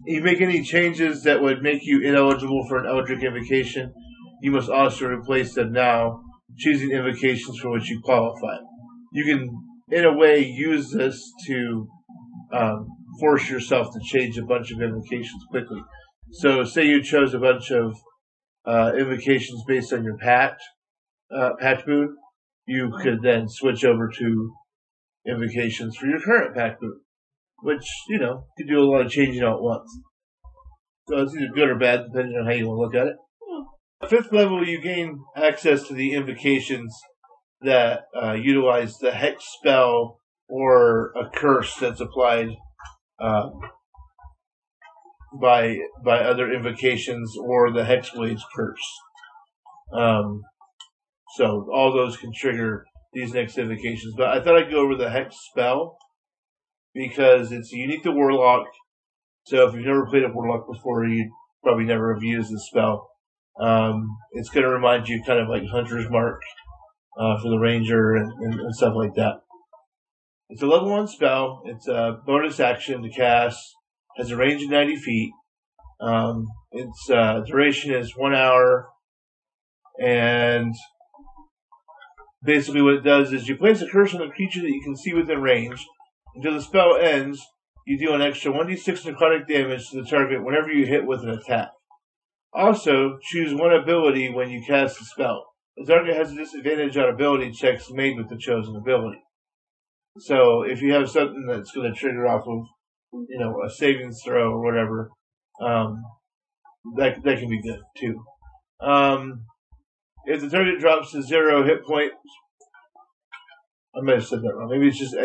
you make any changes that would make you ineligible for an Eldritch Invocation, you must also replace them now, choosing invocations for which you qualify. You can, in a way, use this to force yourself to change a bunch of invocations quickly. So, say you chose a bunch of invocations based on your pact boon, you could then switch over to invocations for your current pact boon, which, could do a lot of changing all at once. So it's either good or bad, depending on how you want to look at it. 5th level, you gain access to the invocations that utilize the hex spell or a curse that's applied by other invocations or the Hexblade's curse. So all those can trigger these next invocations. But I thought I'd go over the Hex spell because it's unique to Warlock. So if you've never played a Warlock before, you'd probably never have used this spell. It's going to remind you kind of like Hunter's Mark for the Ranger and stuff like that. It's a level 1 spell. It's a bonus action to cast. Has a range of 90 feet. Its duration is 1 hour. And basically what it does is you place a curse on a creature that you can see within range. Until the spell ends, you deal an extra 1d6 necrotic damage to the target whenever you hit with an attack. Also, choose one ability when you cast the spell. The target has a disadvantage on ability checks made with the chosen ability. So, if you have something that's going to trigger off of, a savings throw or whatever, that can be good too. If the target drops to 0 hit points, I might have said that wrong. Maybe it's just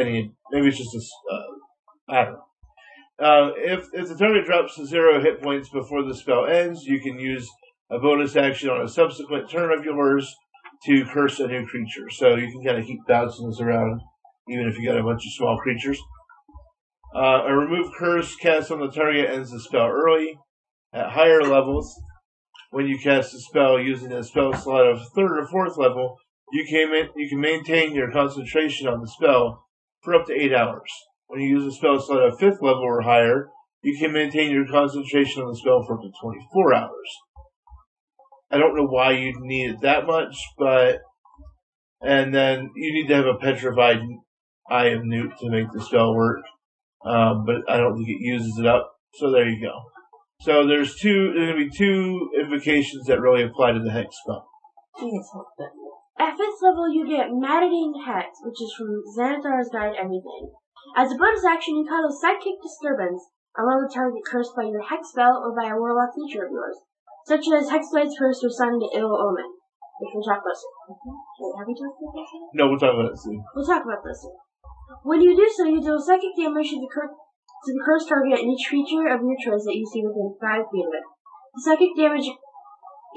I don't know. If the target drops to 0 hit points before the spell ends, you can use a bonus action on a subsequent turn of yours to curse a new creature. So you can kind of keep bouncing this around, even if you got a bunch of small creatures. A remove curse cast on the target ends the spell early. At higher levels, when you cast a spell using a spell slot of 3rd or 4th level, you can maintain your concentration on the spell for up to 8 hours. When you use a spell slot of 5th level or higher, you can maintain your concentration on the spell for up to 24 hours. I don't know why you'd need it that much, and then you need to have a petrified Eye of Newt to make the spell work. But I don't think it uses it up, so there you go. So there's going to be 2 invocations that really apply to the Hex spell. At 5th level, you get Maddening Hex, which is from Xanathar's Guide to Everything. As a bonus action, you call a Sidekick Disturbance around the target cursed by your Hex spell or by a Warlock feature of yours, such as Hexblade's Curse or Sign to Ill Omen, which we'll talk about soon. Wait, have we talked about this soon? No, we'll talk about it soon. We'll talk about this soon. When you do so, you deal psychic damage to the cursed target and each creature of your choice that you see within 5 feet of it. The psychic damage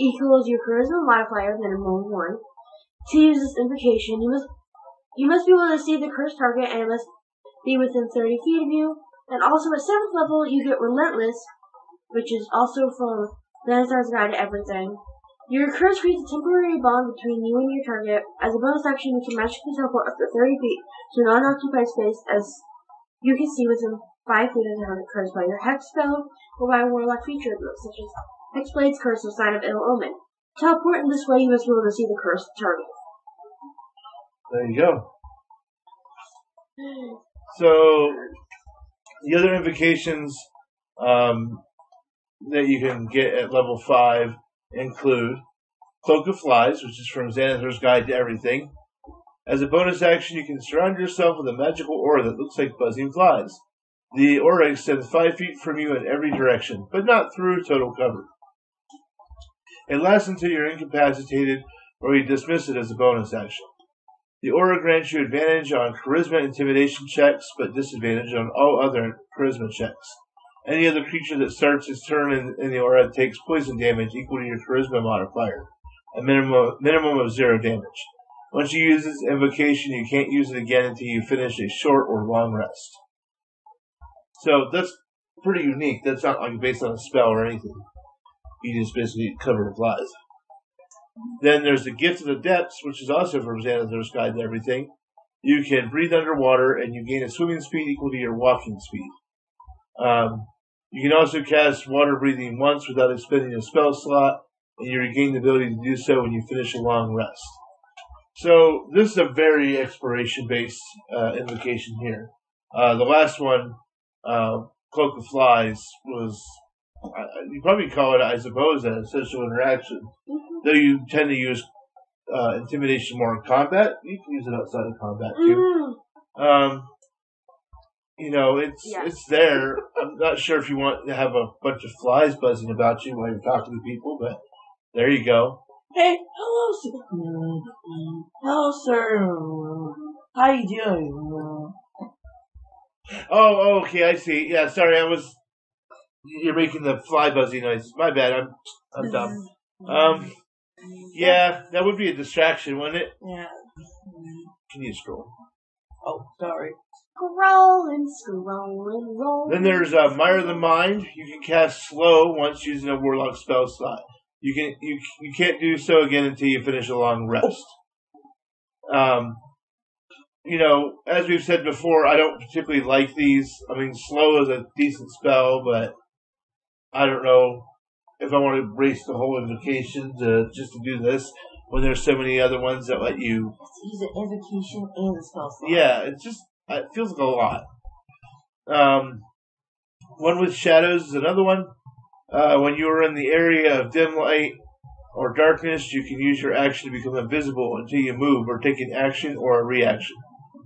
equals your charisma modifier, minimum 1. To use this invocation, you must be able to see the cursed target and it must be within 30 feet of you. And also at 7th level, you get Relentless, which is also from Xanathar's Guide to Everything. Your curse creates a temporary bond between you and your target. As a bonus action, you can magically teleport up to 30 feet to a non-occupied space as you can see within 5 feet of the target cursed by your Hex spell or by a Warlock feature of yours, such as Hexblade's Curse or Sign of Ill Omen. Teleport in this way, you must be able to see the cursed target. There you go. So, the other invocations that you can get at level 5 include Cloak of Flies, which is from Xanathar's Guide to Everything. As a bonus action, you can surround yourself with a magical aura that looks like buzzing flies. The aura extends 5 feet from you in every direction, but not through total cover. It lasts until you're incapacitated or you dismiss it as a bonus action. The aura grants you advantage on charisma intimidation checks, but disadvantage on all other charisma checks. Any other creature that starts its turn in the aura takes poison damage equal to your charisma modifier, a minimum of 0 damage. Once you use this invocation, you can't use it again until you finish a short or long rest. So that's pretty unique. That's not like based on a spell or anything. You just basically cover the flies. Then there's the Gift of the Depths, which is also from Xanathar's Guide to Everything. You can breathe underwater, and you gain a swimming speed equal to your walking speed. You can also cast water breathing once without expending a spell slot, and you regain the ability to do so when you finish a long rest. So this is a very exploration-based invocation here. The last one, Cloak of Flies, was, you probably call it, I suppose, a social interaction. Though you tend to use intimidation more in combat, you can use it outside of combat too. It's there. I'm not sure if you want to have a bunch of flies buzzing about you while you're talking to people, but there you go. Hey, hello, sir. Hello, sir. How you doing? Oh, okay, I see. Yeah, sorry, you're making the fly buzzing noises. My bad, I'm dumb. Yeah, that would be a distraction, wouldn't it? Yeah. Can you scroll? Oh, sorry. Scrolling. Then there's Mire the Mind. You can cast slow once using a Warlock spell slot. You can't do so again until you finish a long rest. As we've said before, I don't particularly like these. I mean, slow is a decent spell, but I don't know if I want to embrace the whole invocation just to do this when there's so many other ones that let you Use an invocation and the spell slot. Yeah, it feels like a lot. One with shadows is another one. When you are in the area of dim light or darkness, you can use your action to become invisible until you move or take an action or a reaction,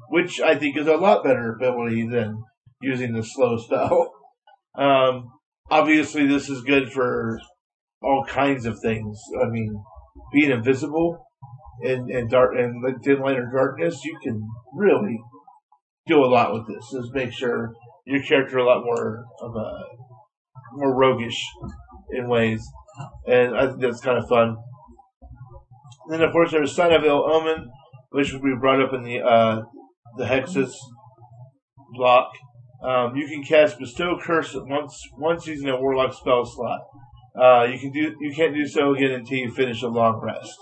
which I think is a lot better ability than using the slow spell. Obviously, this is good for all kinds of things. I mean, being invisible in dim light or darkness, you can really do a lot with this. Just make sure your character a lot more roguish in ways, and I think that's kind of fun. And then, of course, there's Sign of Ill Omen, which we brought up in the Hexes block. You can cast Bestow Curse once using a Warlock spell slot. You can't do so again until you finish a long rest.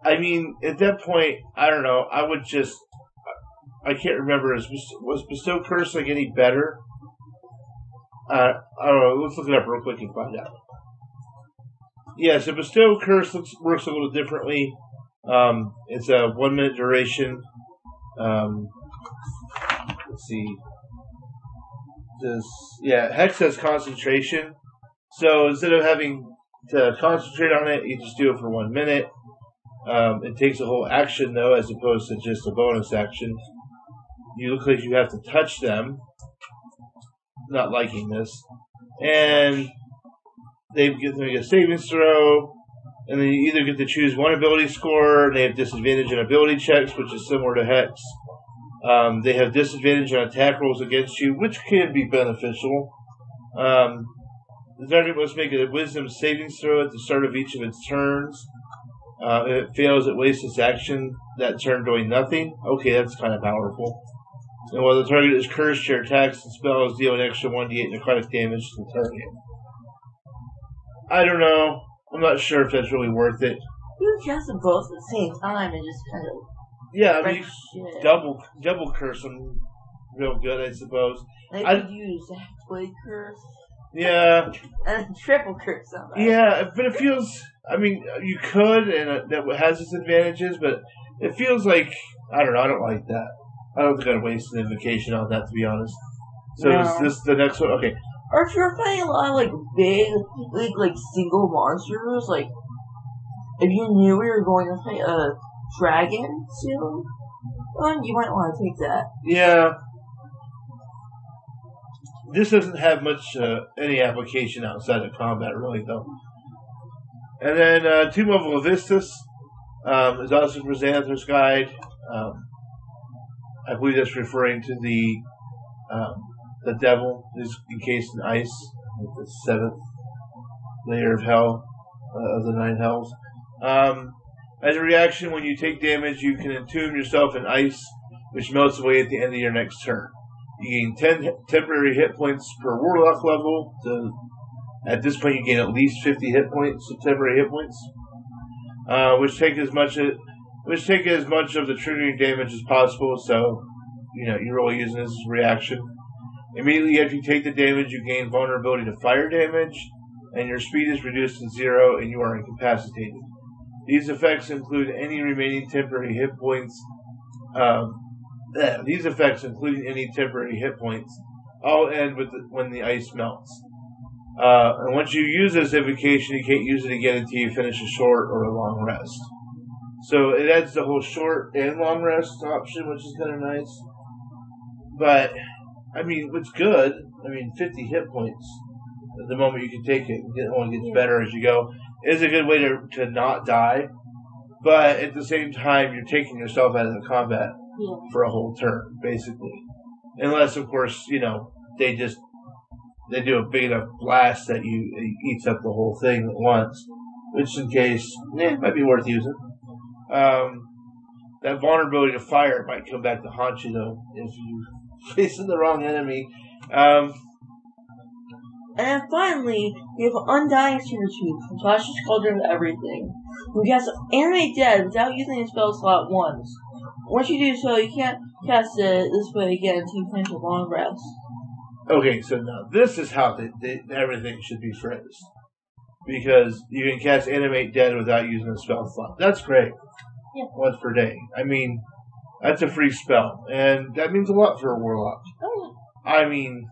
I mean, at that point, I don't know. I can't remember. Was Bestow Curse like any better? I don't know. Let's look it up real quick and find out. Yeah, so Bestow Curse works a little differently. It's a 1 minute duration. Let's see. Hex has concentration. So instead of having to concentrate on it, you just do it for 1 minute. It takes a whole action, though, as opposed to just a bonus action. You look like you have to touch them. Not liking this. And they get to make a savings throw. And then you either get to choose one ability score, and they have disadvantage on ability checks, which is similar to Hex. They have disadvantage on attack rolls against you, which can be beneficial. The target must make a wisdom savings throw at the start of each of its turns. If it fails, it wastes its action that turn doing nothing. Okay, that's kind of powerful. And while the target is cursed, your attacks and spells deal an extra 1d8 necrotic damage to the target. I don't know. I'm not sure if that's really worth it. You can cast them both at the same time and just kind of... Yeah, I mean, double curse them real good, I suppose. I could use a halfway curse. Yeah. And triple curse on that. Yeah, but it feels... I mean, you could, and that has its advantages, but it feels like... I don't know, I don't like that. I don't think I'd waste an invocation on that, to be honest. So is this the next one? Okay. Or if you're fighting a lot of, big, single monsters, if you knew we were going to fight a dragon soon, you might want to take that. Yeah. This doesn't have much, any application outside of combat, really, though. And then, Tomb of Levistus is also for Xanathar's Guide. I believe that's referring to the devil is encased in ice, with the 7th layer of hell, of the 9 hells. As a reaction, when you take damage, you can entomb yourself in ice, which melts away at the end of your next turn. You gain 10 temporary hit points per Warlock level. At this point, you gain at least 50 hit points of temporary hit points, which take as much of the triggering damage as possible. So, you're really using this as a reaction. Immediately after you take the damage, you gain vulnerability to fire damage, and your speed is reduced to 0, and you are incapacitated. These effects include any remaining temporary hit points. These effects, including any temporary hit points, all end when the ice melts. And once you use this invocation, you can't use it again until you finish a short or a long rest. So it adds the whole short and long rest option, which is kind of nice. But, I mean, it's good. 50 hit points at the moment you can take it. It only gets better as you go. It is a good way to not die. But at the same time, you're taking yourself out of the combat for a whole turn, basically. Unless, of course, they do a big enough blast that it eats up the whole thing at once. which in case, might be worth using. That vulnerability to fire might come back to haunt you, though, if you're facing the wrong enemy. And then finally, we have Undying Certitude from Tasha's Cauldron of Everything. You cast Animate Dead without using a spell slot once. Once you do so, you can't cast it this way again until you finish a long rest. Okay, so now this is how everything should be phrased. Because you can cast Animate Dead without using a spell slot. That's great. Yeah. Once per day. I mean, that's a free spell. And that means a lot for a Warlock. Oh. I mean,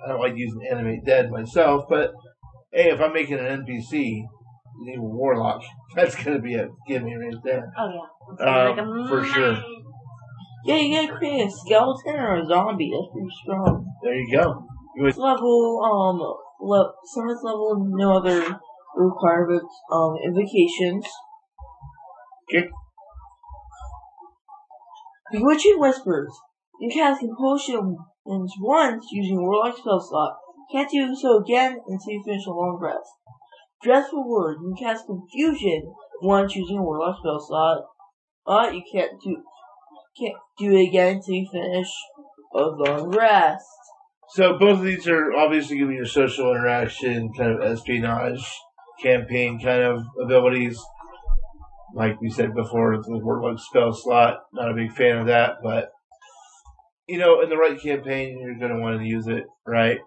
I don't like using Animate Dead myself, but hey, if I'm making an NPC, name a Warlock, that's going to be a gimme right there. Oh, yeah. For sure. Yeah, you gotta create a skeleton or a zombie. That's pretty strong. There you go. Summons level, no other requirements. Invocations. Okay. Bewitching Whispers. You can cast Compulsion once using a Warlock spell slot. Can't do so again until you finish a long rest. Dreadful Word. You can cast Confusion once using a Warlock spell slot. But you can't do it again until you finish a long rest. So both of these are obviously giving you social interaction, kind of espionage, campaign kind of abilities. Like we said before, the Warlock spell slot, not a big fan of that, but in the right campaign, you're going to want to use it, right?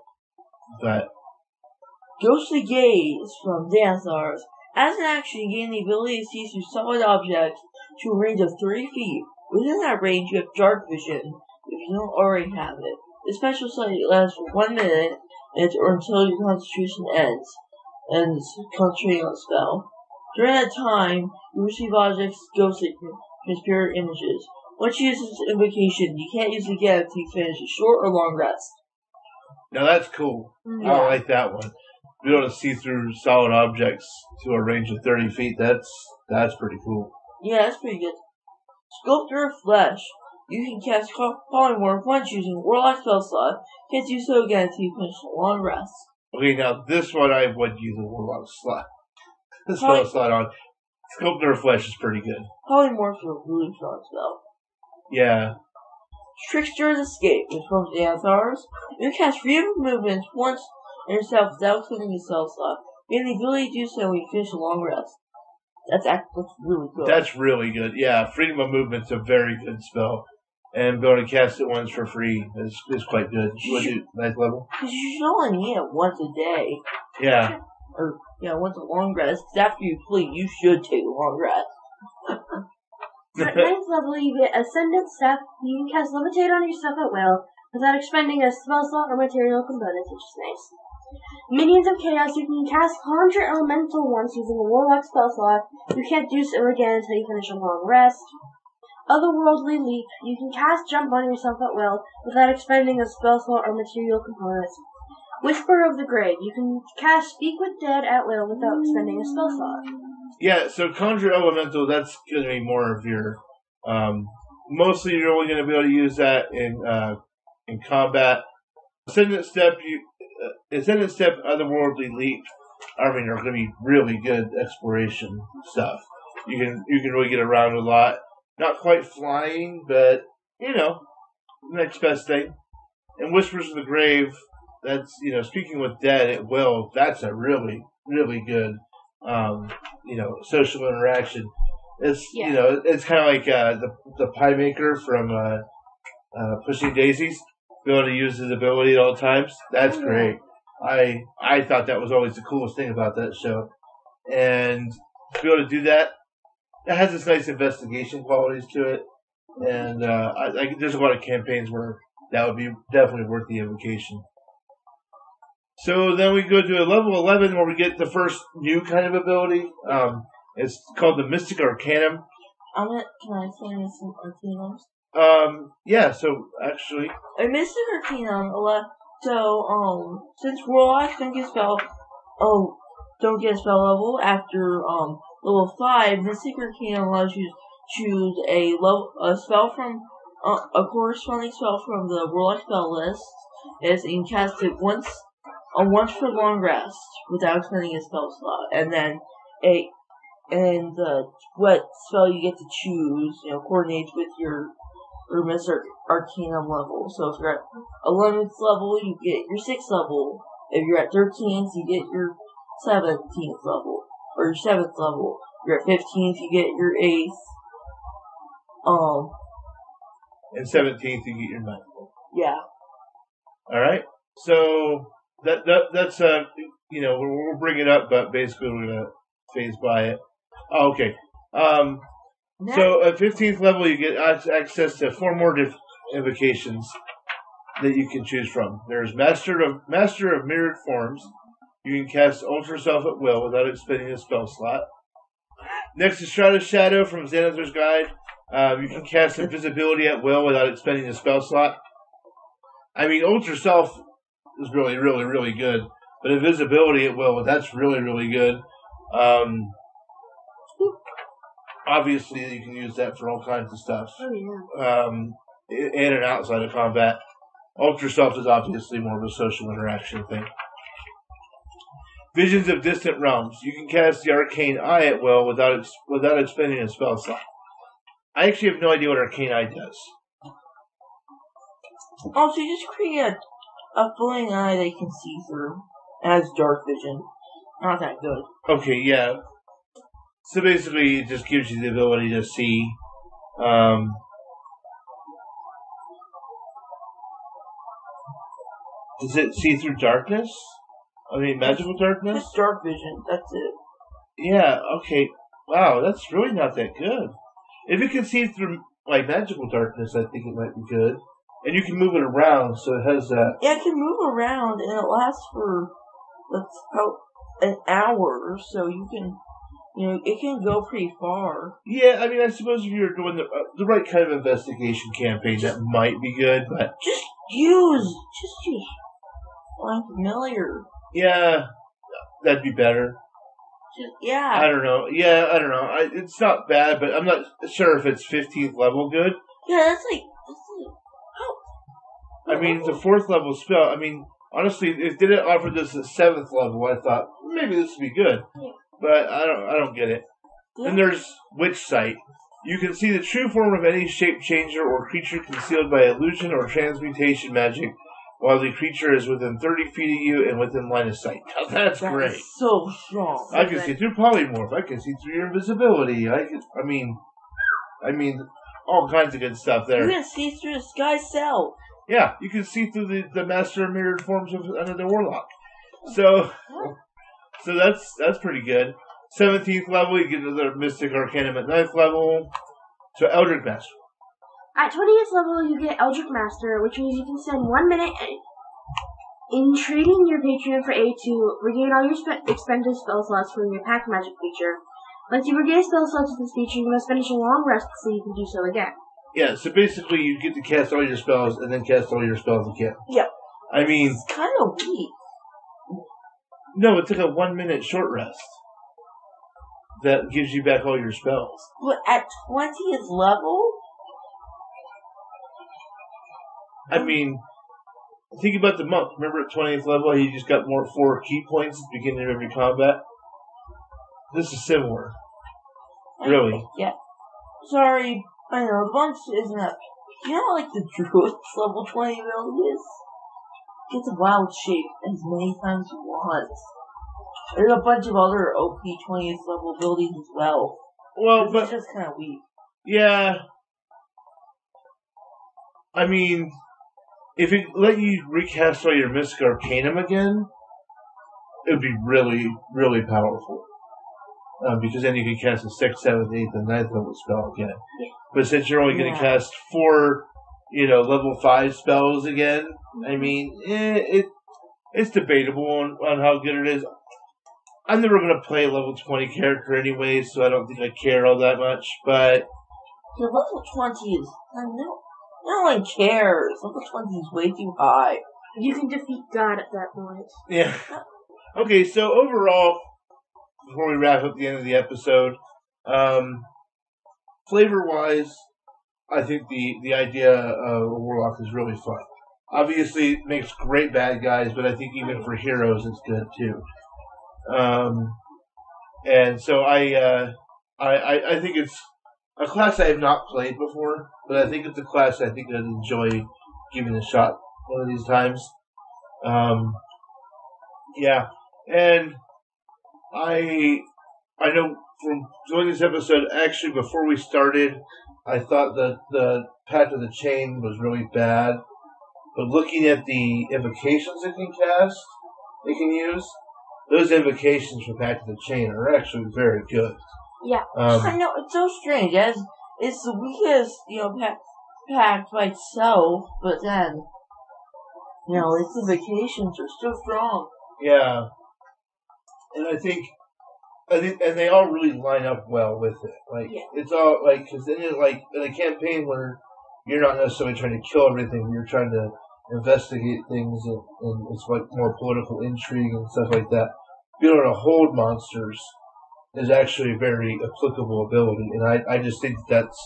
But Ghostly Gaze from Dancers. As an action, you gain the ability to see through solid objects to a range of 30 feet. Within that range, you have dark vision, if you don't already have it. The special sight lasts for 1 minute, or until your concentration ends, and concentrating on the spell. During that time, you receive objects, ghostly from spirit images. Once you use this invocation, you can't use it again until you finish a short or long rest. now that's cool. Yeah. I like that one. Be able to see through solid objects to a range of 30 feet. That's pretty cool. Yeah, that's pretty good. Sculptor of Flesh. You can cast Polymorph once using Warlock spell slot. Can't do so again until you finish a long rest. Okay, now this one I would use a Warlock slot. The spell slot on. Sculptor of Flesh is pretty good. Polymorph is a really strong spell. Yeah. Trickster's Escape is from the Anthars. You can cast freedom of movement once on yourself without spending a spell slot. You have the ability to do so when you finish a long rest. That's really good. That's really good. Yeah, freedom of movement's a very good spell. And being able to cast it once for free is quite good. What do ninth level? Because you should only need it once a day. Yeah. Or, once a long rest. After you sleep, you should take a long rest. At 9th level, you get Ascendant Step. You can cast Levitate on yourself at will without expending a spell slot or material component, which is nice. Minions of Chaos, you can cast Conjure Elemental once using a Warlock spell slot. You can't do so again until you finish a long rest. Otherworldly Leap, you can cast Jump on yourself at will without expending a spell slot or material components. Whisper of the Grave, you can cast Speak with Dead at will without expending a spell slot. Yeah, so Conjure Elemental, that's going to be more of your... mostly you're only going to be able to use that in combat. Ascendant Step, Otherworldly Leap, are going to be really good exploration stuff. You can really get around a lot. Not quite flying, but, next best thing. And Whispers of the Grave, that's, speaking with dead at will, that's a really, really good, social interaction. It's, it's kind of like the pie maker from Pushing Daisies. Be able to use his ability at all times. That's great. I thought that was always the coolest thing about that show. And to be able to do that, it has this nice investigation qualities to it. And there's a lot of campaigns where that would be definitely worth the invocation. So then we go to a level 11 where we get the first new kind of ability. It's called the Mystic Arcanum. Can I say this in Arcanums? Yeah, so actually... A Mystic Arcanum, since Warlocks don't get spell level after, level 5, Mystic Arcanum allows you to choose a spell from, a corresponding spell from the Warlock spell list, and you can cast it once once for long rest without spending a spell slot, and then what spell you get to choose, coordinates with your Mr. Arcanum level. So if you're at 11th level, you get your 6th level. If you're at 13th, you get your 17th level, or your 7th level. If you're at 15th, you get your 8th. And 17th, you get your 9th level. Yeah. All right. So that's we'll bring it up, but basically we're gonna phase by it. Oh, okay. So at 15th level, you get access to 4 more invocations that you can choose from. There's Master of Mirrored Forms. You can cast Ultra Self at will without expending a spell slot. Next is Shroud of Shadow from Xanathar's Guide. You can cast Invisibility at will without expending a spell slot. I mean, Ultra Self is really, really, really good. But Invisibility at will, that's really, really good. Obviously, you can use that for all kinds of stuff. Oh, yeah. In and outside of combat. Ultra Self is obviously more of a social interaction thing. Visions of Distant Realms. You can cast the Arcane Eye at will without expending a spell slot. I actually have no idea what Arcane Eye does. Oh, so you just create a floating eye that you can see through. It has dark vision. Not that good. Okay, yeah. So basically, it just gives you the ability to see. Does it see through darkness? I mean, magical darkness? Just dark vision, that's it. Yeah, okay. Wow, that's really not that good. If it can see through, magical darkness, I think it might be good. And you can move it around, so it has that. Yeah, it can move around, and it lasts for, about an hour, so you can, it can go pretty far. Yeah, I mean, I suppose if you're doing the right kind of investigation campaign, that might be good, but... Just use familiar. Yeah, that'd be better. Yeah. I don't know. It's not bad, but I'm not sure if it's 15th level good. Yeah, that's I mean, it's a 4th level spell. I mean, honestly, if they didn't offer this at 7th level, I thought maybe this would be good. Yeah. But I don't get it. Yeah. Then there's Witch Sight. You can see the true form of any shape changer or creature concealed by illusion or transmutation magic while the creature is within 30 feet of you and within line of sight. Now, that's great. Is so strong. I can see through polymorph. I can see through your invisibility. I mean, all kinds of good stuff there. You can see through the sky cell. Yeah, you can see through the Master of Mirrored Forms of another Warlock. So that's pretty good. 17th level, you get another Mystic Arcanum at 9th level. So Eldritch Master. At 20th level, you get Eldritch Master, which means you can spend 1 minute in trading your Patreon for aid to regain all your expended spell slots from your pact magic feature. Once you regain spell slots with this feature, you must finish a long rest so you can do so again. Yeah, so basically you get to cast all your spells and then cast all your spells again. Yep. I mean... It's kind of weak. No, it's like a 1 minute short rest. That gives you back all your spells. But at 20th level? I mean, think about the monk. Remember at 20th level, he just got 4 key points at the beginning of every combat? This is similar. Really. Yeah. Sorry, I know, the bunch isn't up. You know how, the druid's level 20 ability is? Gets a wild shape as many times as you want. There's a bunch of other OP 20th level abilities as well. Well, but... it's just kind of weak. Yeah. I mean... If it let you recast all your Mystic Arcanum again, it would be really, really powerful. Because then you can cast a 6th, 7th, 8th, and 9th level spell again. Yeah. But since you're only going to cast 4, level 5 spells again, I mean, it's debatable on how good it is. I'm never going to play a level 20 character anyway, so I don't think I care all that much, but... The level 20 is... No one cares. Level 20 is way too high. You can defeat God at that point. Yeah. Okay, so overall, before we wrap up the end of the episode, flavor-wise, I think the idea of a Warlock is really fun. obviously it makes great bad guys, but I think even for heroes it's good too. And so I think it's a class I have not played before, but I think it's a class I think I'd enjoy giving a shot one of these times. Yeah, and I know from doing this episode, actually before we started, I thought that the Pact of the Chain was really bad, but looking at the invocations they can use, those invocations for Pact of the Chain are actually very good. Yeah. I know, it's so strange. It's the weakest, pact by itself, but then, its invocations are still strong. Yeah. And I think, and they all really line up well with it. Like, it's all, like, because then it's like, in a campaign where you're not necessarily trying to kill everything, you're trying to investigate things, and it's like more political intrigue and stuff like that. Being able to hold monsters is actually a very applicable ability, and I just think that's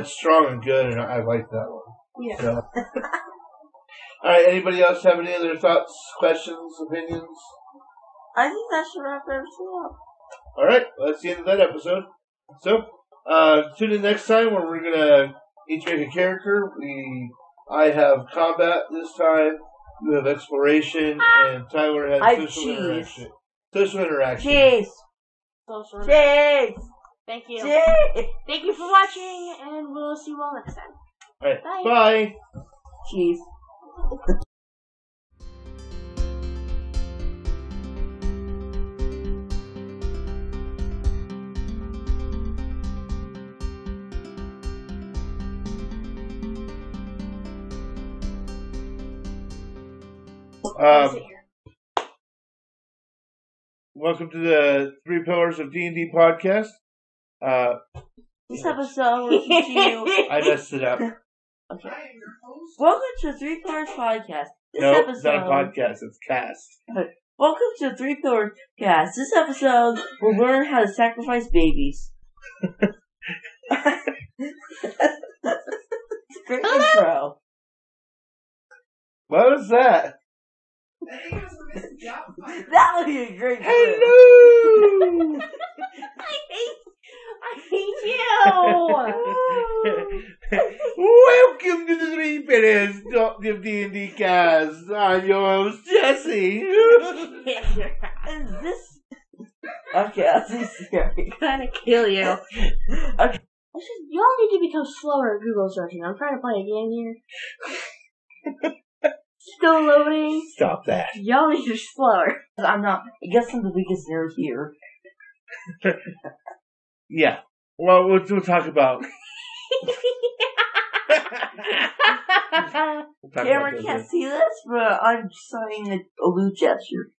strong and good, and I like that one. Yeah. So. Alright, anybody else have any other thoughts, questions, opinions? I think that should wrap everything up. Alright, well, that's the end of that episode. So, tune in next time where we're gonna each make a character. I have combat this time, you have exploration, and Tyler has social interaction. Social interaction. Cheese! Cheese! Thank you. Cheese! Thank you for watching, and we'll see you all next time. Alright, Bye. Cheese. Welcome to the Three Pillars of D&D Podcast. This episode was to you. I messed it up. Okay. Welcome to Three Pillars Podcast. It's not a podcast, it's cast. Welcome to Three Pillars Cast. This episode, we'll learn how to sacrifice babies. Great intro. What was that? That would be a great Hello! I hate you! Welcome to the Three Pillars of D&D Cast. I'm your host, Jesse. And this... Okay, I'll see scary. I'm trying to kill you. Okay. Y'all need to become slower at Google searching. I'm trying to play a game here. Still loading. Stop that. Y'all need to be slower. I'm not... I guess I'm the biggest nerd here. Yeah. Well, we'll talk about... Cameron can't see this, but I'm signing a loot gesture.